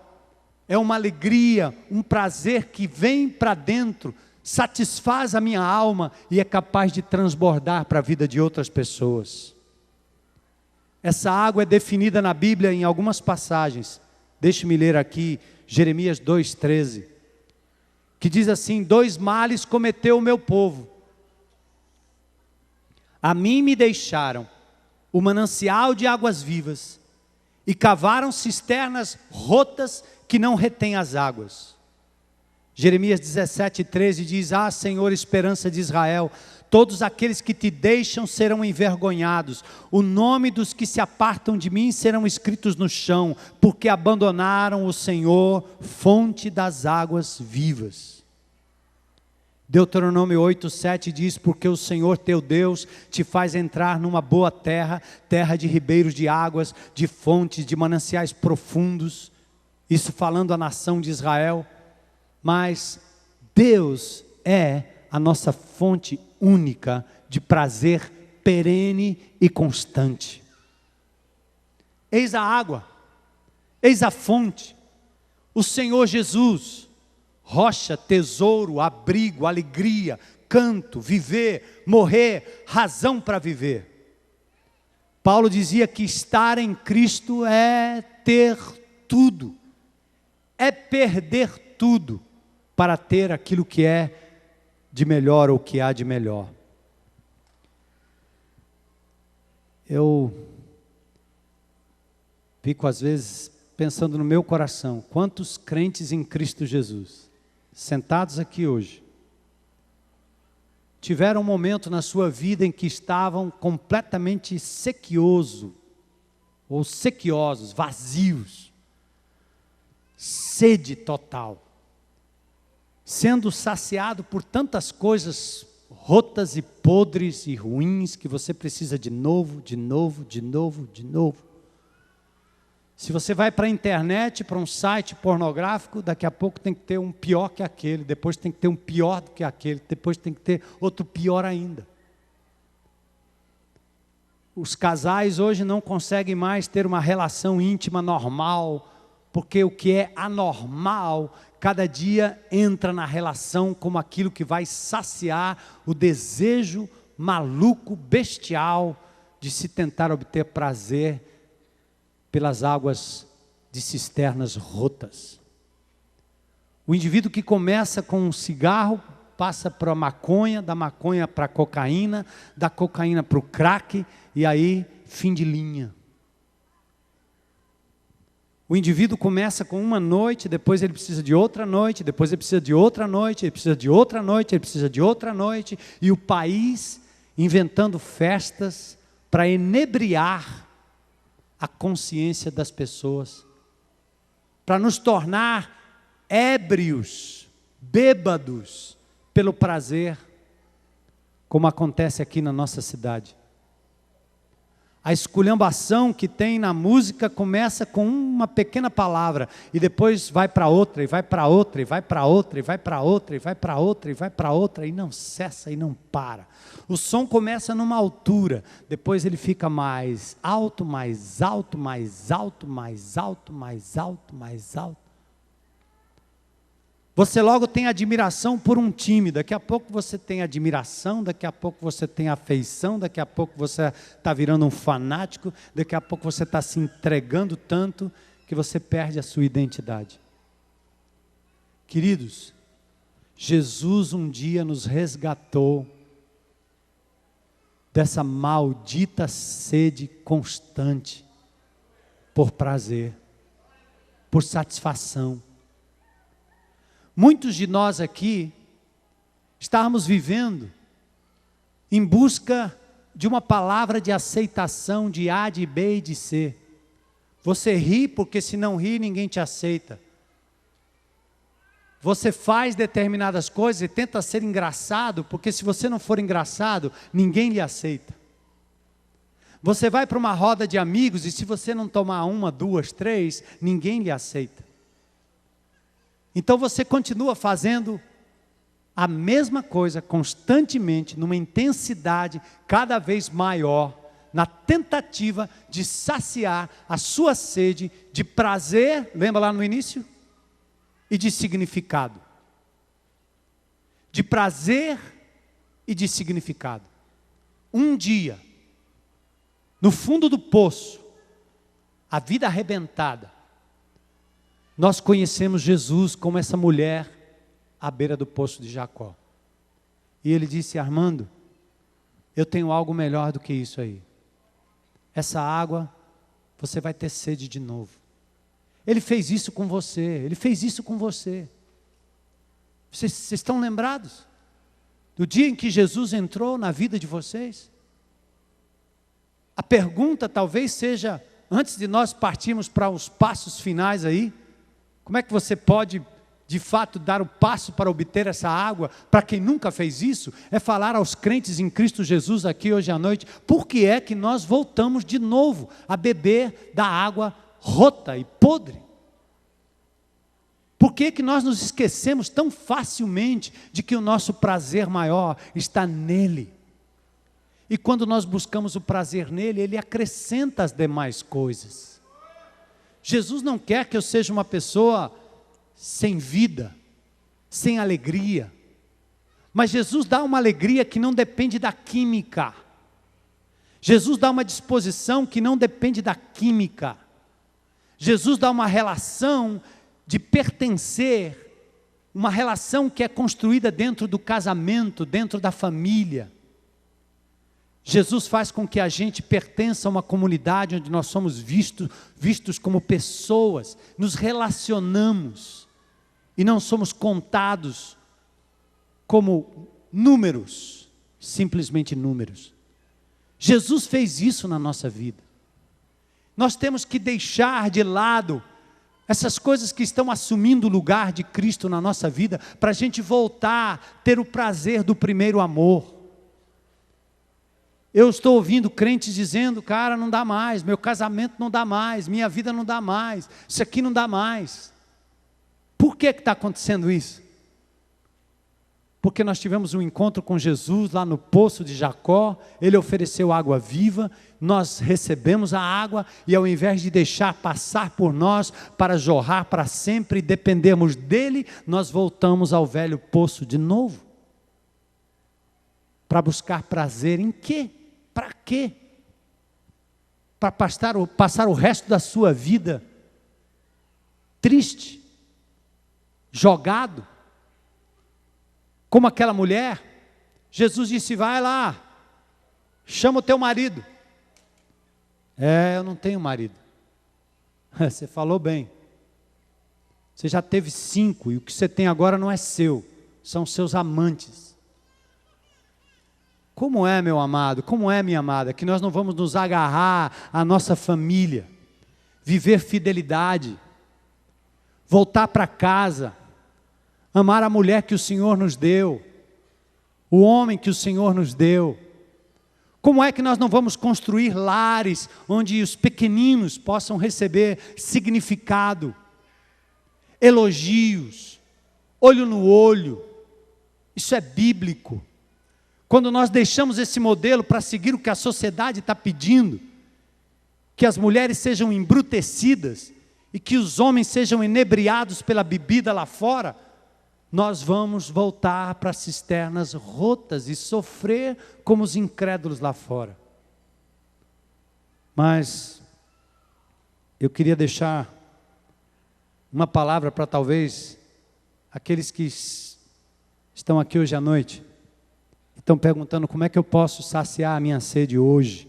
É uma alegria, um prazer que vem para dentro, satisfaz a minha alma e é capaz de transbordar para a vida de outras pessoas. Essa água é definida na Bíblia em algumas passagens. Deixe-me ler aqui Jeremias 2,13, que diz assim: 2 males cometeu o meu povo. A mim me deixaram o manancial de águas vivas e cavaram cisternas rotas que não retêm as águas. Jeremias 17,13 diz: ah, Senhor, esperança de Israel, todos aqueles que te deixam serão envergonhados, o nome dos que se apartam de mim serão escritos no chão, porque abandonaram o Senhor, fonte das águas vivas. Deuteronômio 8,7 diz: porque o Senhor teu Deus te faz entrar numa boa terra, terra de ribeiros de águas, de fontes, de mananciais profundos. Isso falando à nação de Israel. Mas Deus é a nossa fonte única de prazer perene e constante. Eis a água, eis a fonte, o Senhor Jesus, rocha, tesouro, abrigo, alegria, canto, viver, morrer, razão para viver. Paulo dizia que estar em Cristo é ter tudo, é perder tudo para ter aquilo que é de melhor ou que há de melhor. Eu fico às vezes pensando no meu coração, quantos crentes em Cristo Jesus, sentados aqui hoje, tiveram um momento na sua vida em que estavam completamente sequiosos, ou sequiosos, vazios, sede total, sendo saciado por tantas coisas rotas e podres e ruins, que você precisa de novo. Se você vai para a internet, para um site pornográfico, daqui a pouco tem que ter um pior que aquele, depois tem que ter um pior do que aquele, depois tem que ter outro pior ainda. Os casais hoje não conseguem mais ter uma relação íntima normal, porque o que é anormal, cada dia entra na relação como aquilo que vai saciar o desejo maluco, bestial, de se tentar obter prazer pelas águas de cisternas rotas. O indivíduo que começa com um cigarro, passa para a maconha, da maconha para a cocaína, da cocaína para o crack, e aí, fim de linha. O indivíduo começa com uma noite, depois ele precisa de outra noite, depois ele precisa de outra noite, ele precisa de outra noite, ele precisa de outra noite, e o país inventando festas para enebriar a consciência das pessoas, para nos tornar ébrios, bêbados pelo prazer, como acontece aqui na nossa cidade. A esculhambação que tem na música começa com uma pequena palavra e depois vai para outra, e vai para outra, e vai para outra, e vai para outra, e vai para outra, e vai para outra, e não cessa e não para. O som começa numa altura, depois ele fica mais alto, mais alto, mais alto, mais alto, mais alto, mais alto. Você logo tem admiração por um time, daqui a pouco você tem admiração, daqui a pouco você tem afeição, daqui a pouco você está virando um fanático, daqui a pouco você está se entregando tanto que você perde a sua identidade. Queridos, Jesus um dia nos resgatou dessa maldita sede constante por prazer, por satisfação. Muitos de nós aqui estávamos vivendo em busca de uma palavra de aceitação de A, de B e de C. Você ri porque se não ri ninguém te aceita. Você faz determinadas coisas e tenta ser engraçado, porque se você não for engraçado, ninguém lhe aceita. Você vai para uma roda de amigos e se você não tomar uma, duas, três, ninguém lhe aceita. Então você continua fazendo a mesma coisa constantemente, numa intensidade cada vez maior, na tentativa de saciar a sua sede de prazer, lembra lá no início? E de significado. De prazer e de significado. Um dia, no fundo do poço, a vida arrebentada, nós conhecemos Jesus como essa mulher à beira do poço de Jacó. E ele disse: Armando, eu tenho algo melhor do que isso aí. Essa água, você vai ter sede de novo. Ele fez isso com você, ele fez isso com você. Vocês estão lembrados? Do dia em que Jesus entrou na vida de vocês? A pergunta talvez seja, antes de nós partirmos para os passos finais aí, como é que você pode, de fato, dar o passo para obter essa água? Para quem nunca fez isso, é falar aos crentes em Cristo Jesus aqui hoje à noite, por que é que nós voltamos de novo a beber da água rota e podre? Por que que nós nos esquecemos tão facilmente de que o nosso prazer maior está nele? E quando nós buscamos o prazer nele, ele acrescenta as demais coisas. Jesus não quer que eu seja uma pessoa sem vida, sem alegria. Mas Jesus dá uma alegria que não depende da química. Jesus dá uma disposição que não depende da química. Jesus dá uma relação de pertencer, uma relação que é construída dentro do casamento, dentro da família. Jesus faz com que a gente pertença a uma comunidade onde nós somos vistos como pessoas, nos relacionamos e não somos contados como números, simplesmente números. Jesus fez isso na nossa vida. Nós temos que deixar de lado essas coisas que estão assumindo o lugar de Cristo na nossa vida, para a gente voltar a ter o prazer do primeiro amor. Eu estou ouvindo crentes dizendo: cara, não dá mais, meu casamento não dá mais, minha vida não dá mais, isso aqui não dá mais. Por que está acontecendo isso? Porque nós tivemos um encontro com Jesus lá no poço de Jacó, Ele ofereceu água viva, nós recebemos a água e ao invés de deixar passar por nós para jorrar para sempre e dependermos dEle, nós voltamos ao velho poço de novo. Para buscar prazer em quê? Para quê? Para passar o resto da sua vida triste, jogado, como aquela mulher. Jesus disse: vai lá, chama o teu marido. Eu não tenho marido. Você falou bem. Você já teve 5 e o que você tem agora não é seu, são seus amantes. Como é, meu amado, como é, minha amada, que nós não vamos nos agarrar à nossa família, viver fidelidade, voltar para casa, amar a mulher que o Senhor nos deu, o homem que o Senhor nos deu. Como é que nós não vamos construir lares onde os pequeninos possam receber significado, elogios, olho no olho? Isso é bíblico. Quando nós deixamos esse modelo para seguir o que a sociedade está pedindo, que as mulheres sejam embrutecidas e que os homens sejam inebriados pela bebida lá fora, nós vamos voltar para cisternas rotas e sofrer como os incrédulos lá fora. Mas eu queria deixar uma palavra para talvez aqueles que estão aqui hoje à noite, estão perguntando como é que eu posso saciar a minha sede hoje.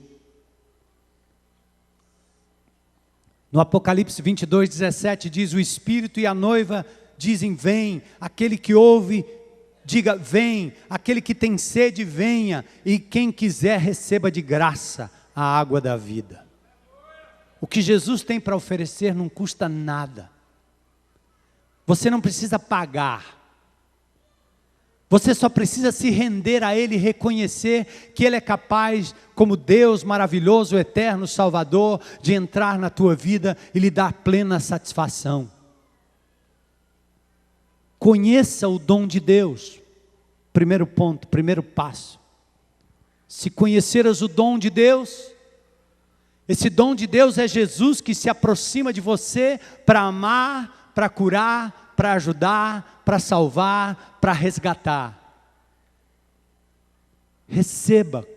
No Apocalipse 22:17 diz: o Espírito e a noiva dizem: vem. Aquele que ouve, diga: vem. Aquele que tem sede, venha. E quem quiser, receba de graça a água da vida. O que Jesus tem para oferecer não custa nada. Você não precisa pagar. Você só precisa se render a Ele e reconhecer que Ele é capaz, como Deus maravilhoso, eterno, Salvador, de entrar na tua vida e lhe dar plena satisfação. Conheça o dom de Deus. Primeiro ponto, primeiro passo. Se conheceras o dom de Deus, esse dom de Deus é Jesus que se aproxima de você para amar, para curar, para ajudar, para salvar, para resgatar. Receba,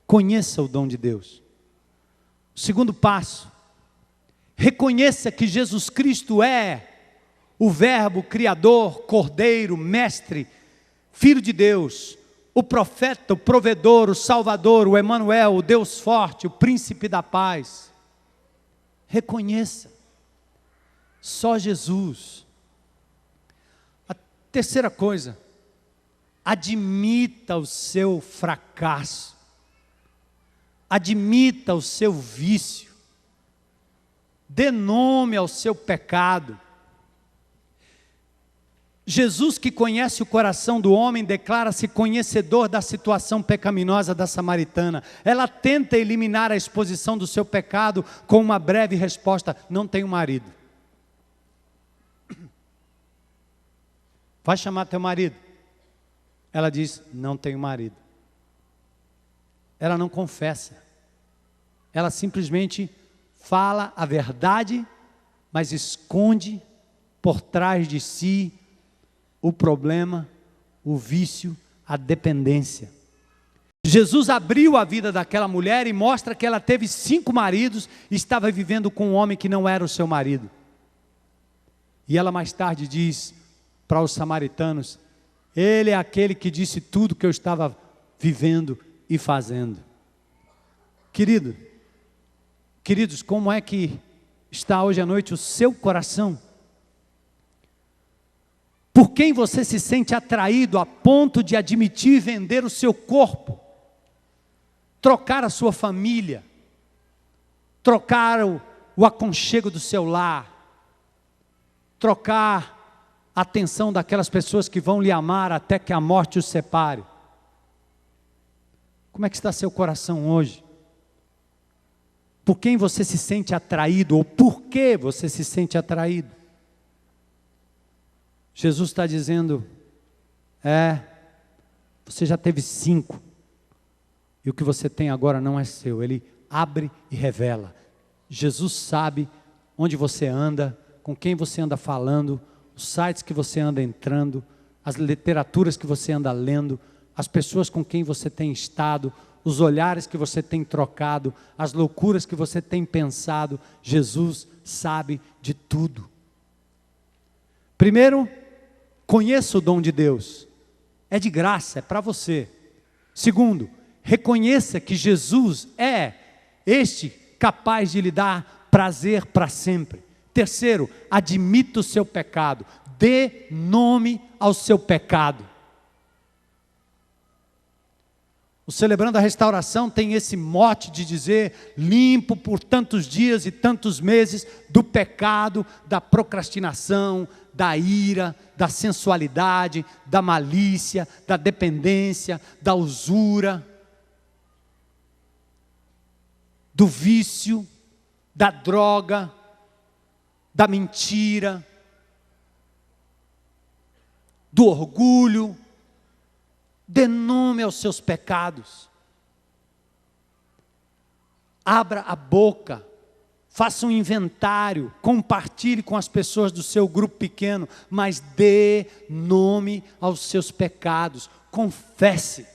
conheça o dom de Deus. O segundo passo, reconheça que Jesus Cristo é o Verbo, Criador, Cordeiro, Mestre, Filho de Deus, o profeta, o provedor, o Salvador, o Emanuel, o Deus forte, o Príncipe da paz. Reconheça, só Jesus. A terceira coisa, admita o seu fracasso, admita o seu vício, dê nome ao seu pecado. Jesus, que conhece o coração do homem, declara-se conhecedor da situação pecaminosa da samaritana. Ela tenta eliminar a exposição do seu pecado com uma breve resposta: não tenho marido. Vai chamar teu marido. Ela diz: não tenho marido. Ela não confessa. Ela simplesmente fala a verdade, mas esconde por trás de si o problema, o vício, a dependência. Jesus abriu a vida daquela mulher e mostra que ela teve 5 maridos e estava vivendo com um homem que não era o seu marido. E ela mais tarde diz para os samaritanos: ele é aquele que disse tudo que eu estava vivendo e fazendo. Queridos, como é que está hoje à noite o seu coração? Por quem você se sente atraído a ponto de admitir e vender o seu corpo, trocar a sua família, trocar o aconchego do seu lar, trocar a atenção daquelas pessoas que vão lhe amar até que a morte os separe? Como é que está seu coração hoje? Por quem você se sente atraído, ou por que você se sente atraído? Jesus está dizendo: Você já teve 5. E o que você tem agora não é seu. Ele abre e revela. Jesus sabe onde você anda, com quem você anda falando, os sites que você anda entrando, as literaturas que você anda lendo, as pessoas com quem você tem estado, os olhares que você tem trocado, as loucuras que você tem pensado. Jesus sabe de tudo. Primeiro, conheça o dom de Deus. É de graça, é para você. Segundo, reconheça que Jesus é este capaz de lhe dar prazer para sempre. Terceiro, admita o seu pecado. Dê nome ao seu pecado. O Celebrando a Restauração tem esse mote de dizer: limpo por tantos dias e tantos meses do pecado, da procrastinação, da ira, da sensualidade, da malícia, da dependência, da usura, do vício, da droga, da mentira, do orgulho. Dê nome aos seus pecados. Abra a boca, faça um inventário, compartilhe com as pessoas do seu grupo pequeno, mas dê nome aos seus pecados, confesse.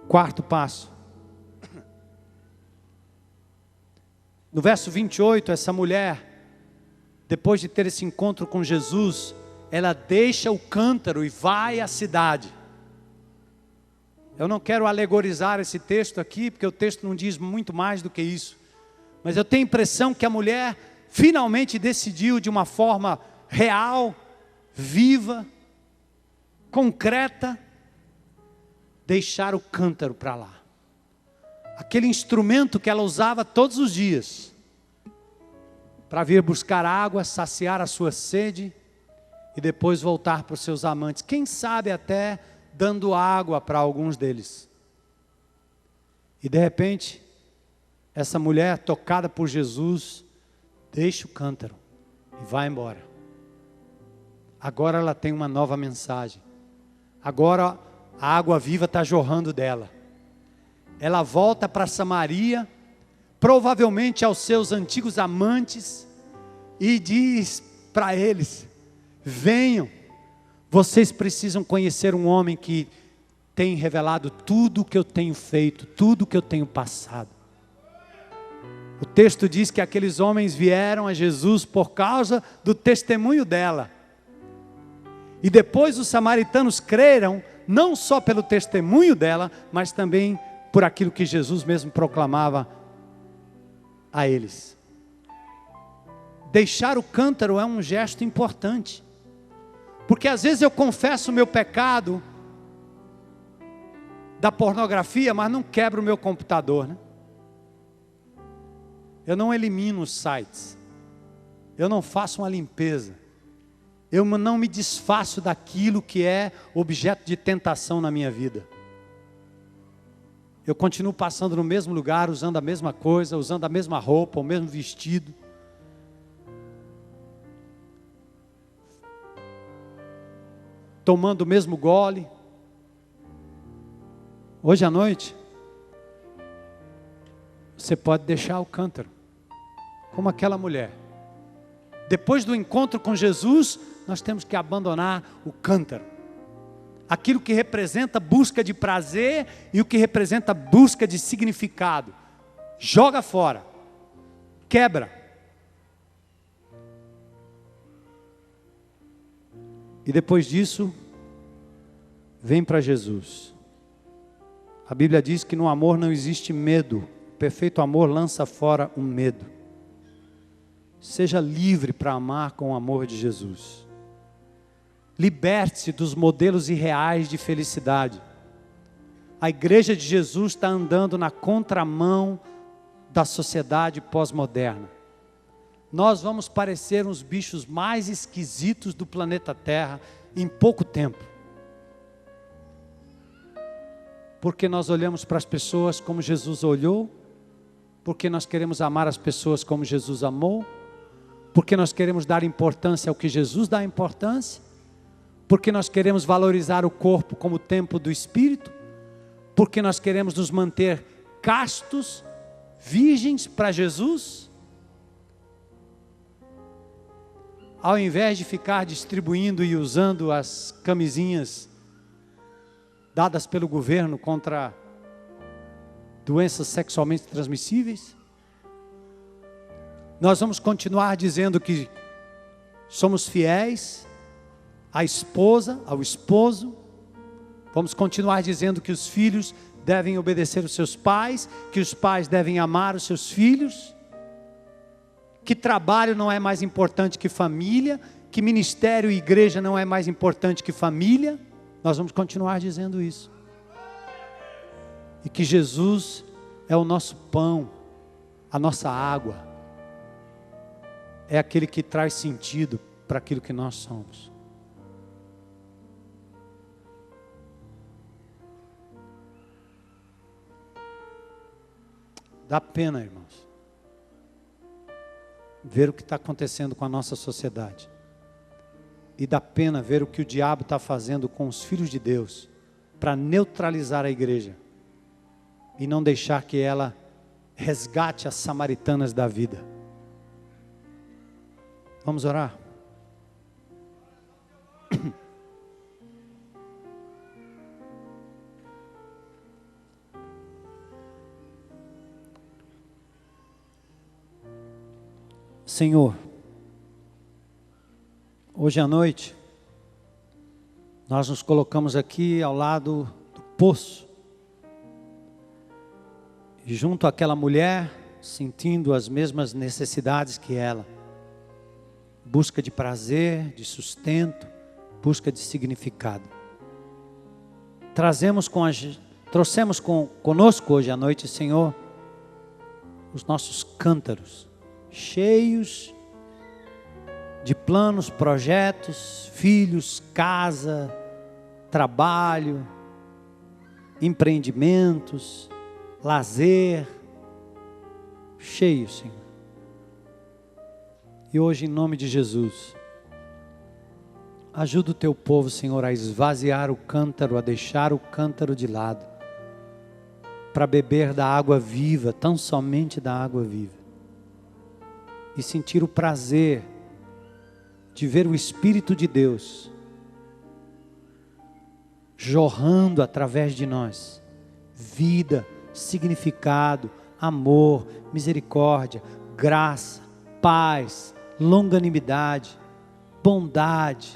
Quarto passo. No verso 28, essa mulher, depois de ter esse encontro com Jesus, ela deixa o cântaro e vai à cidade. Eu não quero alegorizar esse texto aqui, porque o texto não diz muito mais do que isso. Mas eu tenho a impressão que a mulher finalmente decidiu de uma forma real, viva, concreta, deixar o cântaro para lá. Aquele instrumento que ela usava todos os dias, para vir buscar água, saciar a sua sede e depois voltar para os seus amantes. Quem sabe até dando água para alguns deles. E de repente, essa mulher, tocada por Jesus, deixa o cântaro e vai embora. Agora ela tem uma nova mensagem. Agora a água viva está jorrando dela. Ela volta para Samaria, provavelmente aos seus antigos amantes, e diz para eles: venham, vocês precisam conhecer um homem que tem revelado tudo o que eu tenho feito, tudo o que eu tenho passado. O texto diz que aqueles homens vieram a Jesus por causa do testemunho dela. E depois os samaritanos creram, não só pelo testemunho dela, mas também por aquilo que Jesus mesmo proclamava a eles. Deixar o cântaro é um gesto importante, porque às vezes eu confesso o meu pecado da pornografia, mas não quebro o meu computador, né? Eu não elimino os sites, eu não faço uma limpeza, eu não me desfaço daquilo que é objeto de tentação na minha vida. Eu continuo passando no mesmo lugar, usando a mesma coisa, usando a mesma roupa, o mesmo vestido. Tomando o mesmo gole. Hoje à noite, você pode deixar o cântaro, como aquela mulher. Depois do encontro com Jesus, nós temos que abandonar o cântaro. Aquilo que representa busca de prazer e o que representa busca de significado. Joga fora. Quebra. E depois disso, vem para Jesus. A Bíblia diz que no amor não existe medo. O perfeito amor lança fora o medo. Seja livre para amar com o amor de Jesus. Liberte-se dos modelos irreais de felicidade. A igreja de Jesus está andando na contramão da sociedade pós-moderna. Nós vamos parecer uns bichos mais esquisitos do planeta Terra em pouco tempo. Porque nós olhamos para as pessoas como Jesus olhou, porque nós queremos amar as pessoas como Jesus amou, Porque nós queremos dar importância ao que Jesus dá importância? Porque nós queremos valorizar o corpo como templo do Espírito? Porque nós queremos nos manter castos, virgens para Jesus? Ao invés de ficar distribuindo e usando as camisinhas dadas pelo governo contra doenças sexualmente transmissíveis, nós vamos continuar dizendo que somos fiéis à esposa, ao esposo. Vamos continuar dizendo que os filhos devem obedecer os seus pais, que os pais devem amar os seus filhos, que trabalho não é mais importante que família, que ministério e igreja não é mais importante que família. Nós vamos continuar dizendo isso. E que Jesus é o nosso pão, a nossa água. É aquele que traz sentido para aquilo que nós somos. Dá pena, irmãos, ver o que está acontecendo com a nossa sociedade. E dá pena ver o que o diabo está fazendo com os filhos de Deus para neutralizar a igreja e não deixar que ela resgate as samaritanas da vida. Vamos orar? Senhor, hoje à noite, nós nos colocamos aqui ao lado do poço, e junto àquela mulher, sentindo as mesmas necessidades que ela, busca de prazer, de sustento, busca de significado. Trouxemos conosco hoje à noite, Senhor, os nossos cântaros, cheios de planos, projetos, filhos, casa, trabalho, empreendimentos, lazer, cheios, Senhor. E hoje, em nome de Jesus, ajuda o teu povo, Senhor, a esvaziar o cântaro, a deixar o cântaro de lado, para beber da água viva, tão somente da água viva, e sentir o prazer de ver o Espírito de Deus jorrando através de nós, vida, significado, amor, misericórdia, graça, paz, longanimidade, bondade,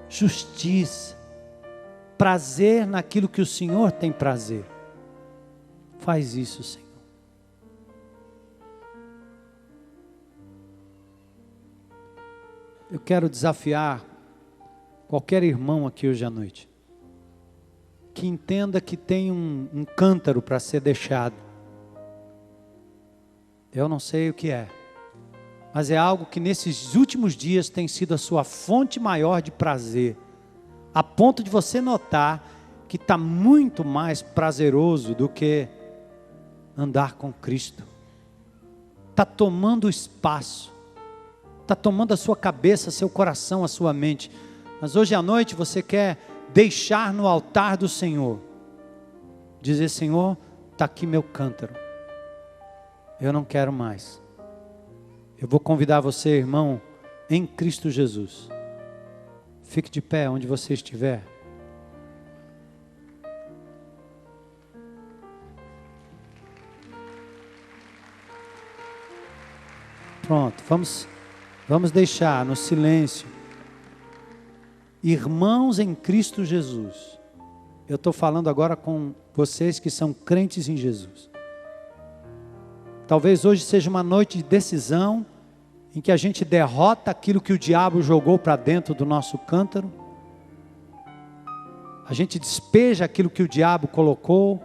justiça, prazer naquilo que o Senhor tem prazer. Faz isso, Senhor. Eu quero desafiar qualquer irmão aqui hoje à noite, que entenda que tem um cântaro para ser deixado. Eu não sei o que é, mas é algo que nesses últimos dias tem sido a sua fonte maior de prazer, a ponto de você notar que está muito mais prazeroso do que andar com Cristo. Está tomando espaço, está tomando a sua cabeça, seu coração, a sua mente. Mas hoje à noite você quer deixar no altar do Senhor, dizer: Senhor, está aqui meu cântaro, eu não quero mais. Eu vou convidar você, irmão, em Cristo Jesus, fique de pé onde você estiver. Pronto, vamos deixar no silêncio. Irmãos em Cristo Jesus, eu estou falando agora com vocês que são crentes em Jesus. Talvez hoje seja uma noite de decisão, em que a gente derrota aquilo que o diabo jogou para dentro do nosso cântaro. A gente despeja aquilo que o diabo colocou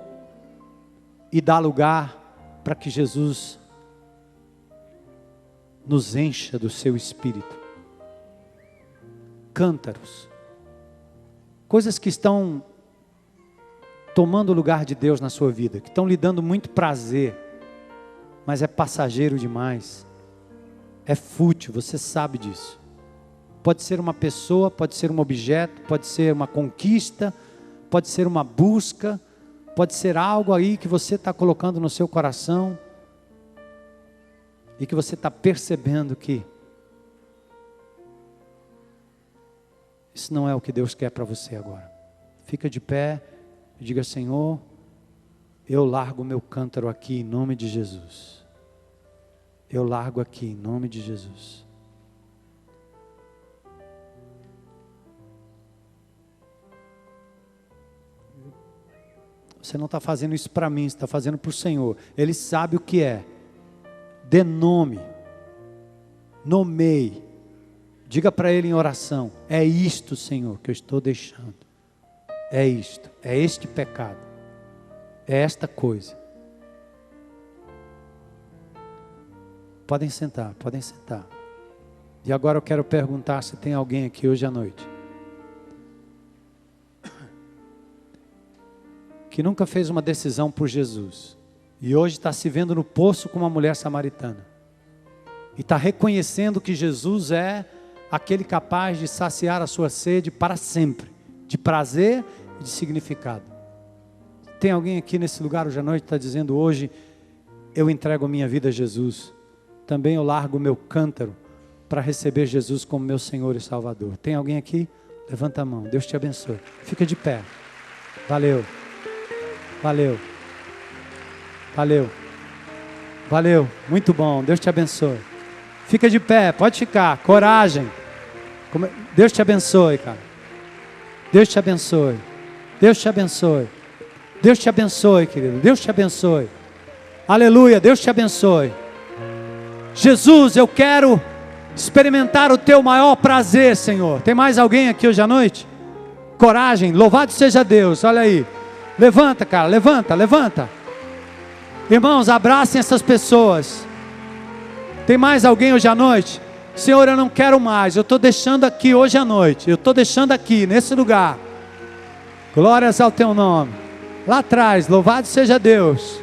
e dá lugar para que Jesus nos encha do seu Espírito. Cântaros, coisas que estão tomando o lugar de Deus na sua vida, que estão lhe dando muito prazer, mas é passageiro demais, é fútil, você sabe disso. Pode ser uma pessoa, pode ser um objeto, pode ser uma conquista, pode ser uma busca, pode ser algo aí que você está colocando no seu coração e que você está percebendo que isso não é o que Deus quer para você agora. Fica de pé e diga: Senhor, eu largo o meu cântaro aqui em nome de Jesus. Eu largo aqui em nome de Jesus. Você não está fazendo isso para mim, você está fazendo para o Senhor. Ele sabe o que é. Dê nome. Nomeie. Diga para Ele em oração: é isto, Senhor, que eu estou deixando. É isto, é este pecado. É esta coisa. Podem sentar, podem sentar. E agora eu quero perguntar se tem alguém aqui hoje à noite que nunca fez uma decisão por Jesus e hoje está se vendo no poço com uma mulher samaritana e está reconhecendo que Jesus é aquele capaz de saciar a sua sede para sempre, de prazer e de significado. Tem alguém aqui nesse lugar hoje à noite que está dizendo: hoje eu entrego a minha vida a Jesus, também eu largo o meu cântaro para receber Jesus como meu Senhor e Salvador. Tem alguém aqui? Levanta a mão, Deus te abençoe. Fica de pé. Valeu. Valeu. Valeu. Valeu. Muito bom, Deus te abençoe. Fica de pé, pode ficar, coragem. Deus te abençoe, cara. Deus te abençoe. Deus te abençoe. Deus te abençoe, querido. Deus te abençoe. Aleluia, Deus te abençoe. Jesus, eu quero experimentar o teu maior prazer, Senhor. Tem mais alguém aqui hoje à noite? Coragem, louvado seja Deus. Olha aí. Levanta, cara, levanta, levanta. Irmãos, abracem essas pessoas. Tem mais alguém hoje à noite? Senhor, eu não quero mais, eu estou deixando aqui hoje à noite. Eu estou deixando aqui, nesse lugar. Glórias ao teu nome. Lá atrás, louvado seja Deus.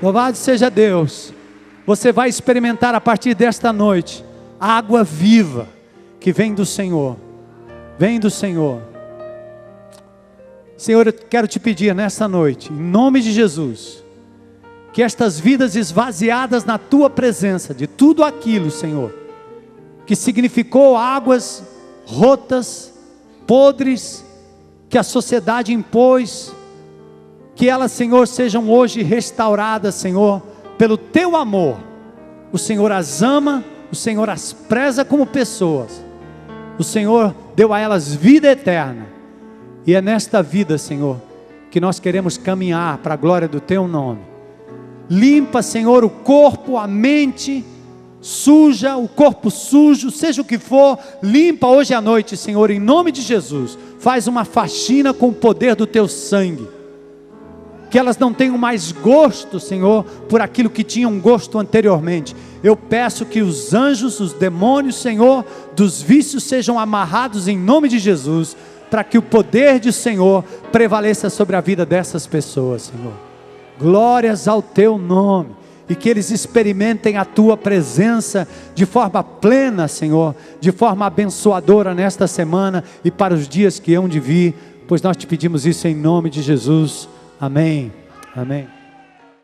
Louvado seja Deus. Você vai experimentar a partir desta noite água viva que vem do Senhor. Vem do Senhor. Senhor, eu quero te pedir nesta noite, em nome de Jesus, que estas vidas esvaziadas na tua presença, de tudo aquilo, Senhor, que significou águas rotas, podres, que a sociedade impôs, que elas, Senhor, sejam hoje restauradas, Senhor, pelo teu amor. O Senhor as ama, o Senhor as preza como pessoas, o Senhor deu a elas vida eterna, e é nesta vida, Senhor, que nós queremos caminhar para a glória do teu nome. Limpa, Senhor, o corpo, a mente suja, o corpo sujo, seja o que for, limpa hoje à noite, Senhor, em nome de Jesus. Faz uma faxina com o poder do teu sangue, que elas não tenham mais gosto, Senhor, por aquilo que tinham gosto anteriormente. Eu peço que os anjos, os demônios, Senhor, dos vícios sejam amarrados em nome de Jesus, para que o poder do Senhor prevaleça sobre a vida dessas pessoas, Senhor. Glórias ao teu nome, e que eles experimentem a tua presença de forma plena, Senhor, de forma abençoadora nesta semana e para os dias que hão de vir, pois nós te pedimos isso em nome de Jesus. Amém. Amém.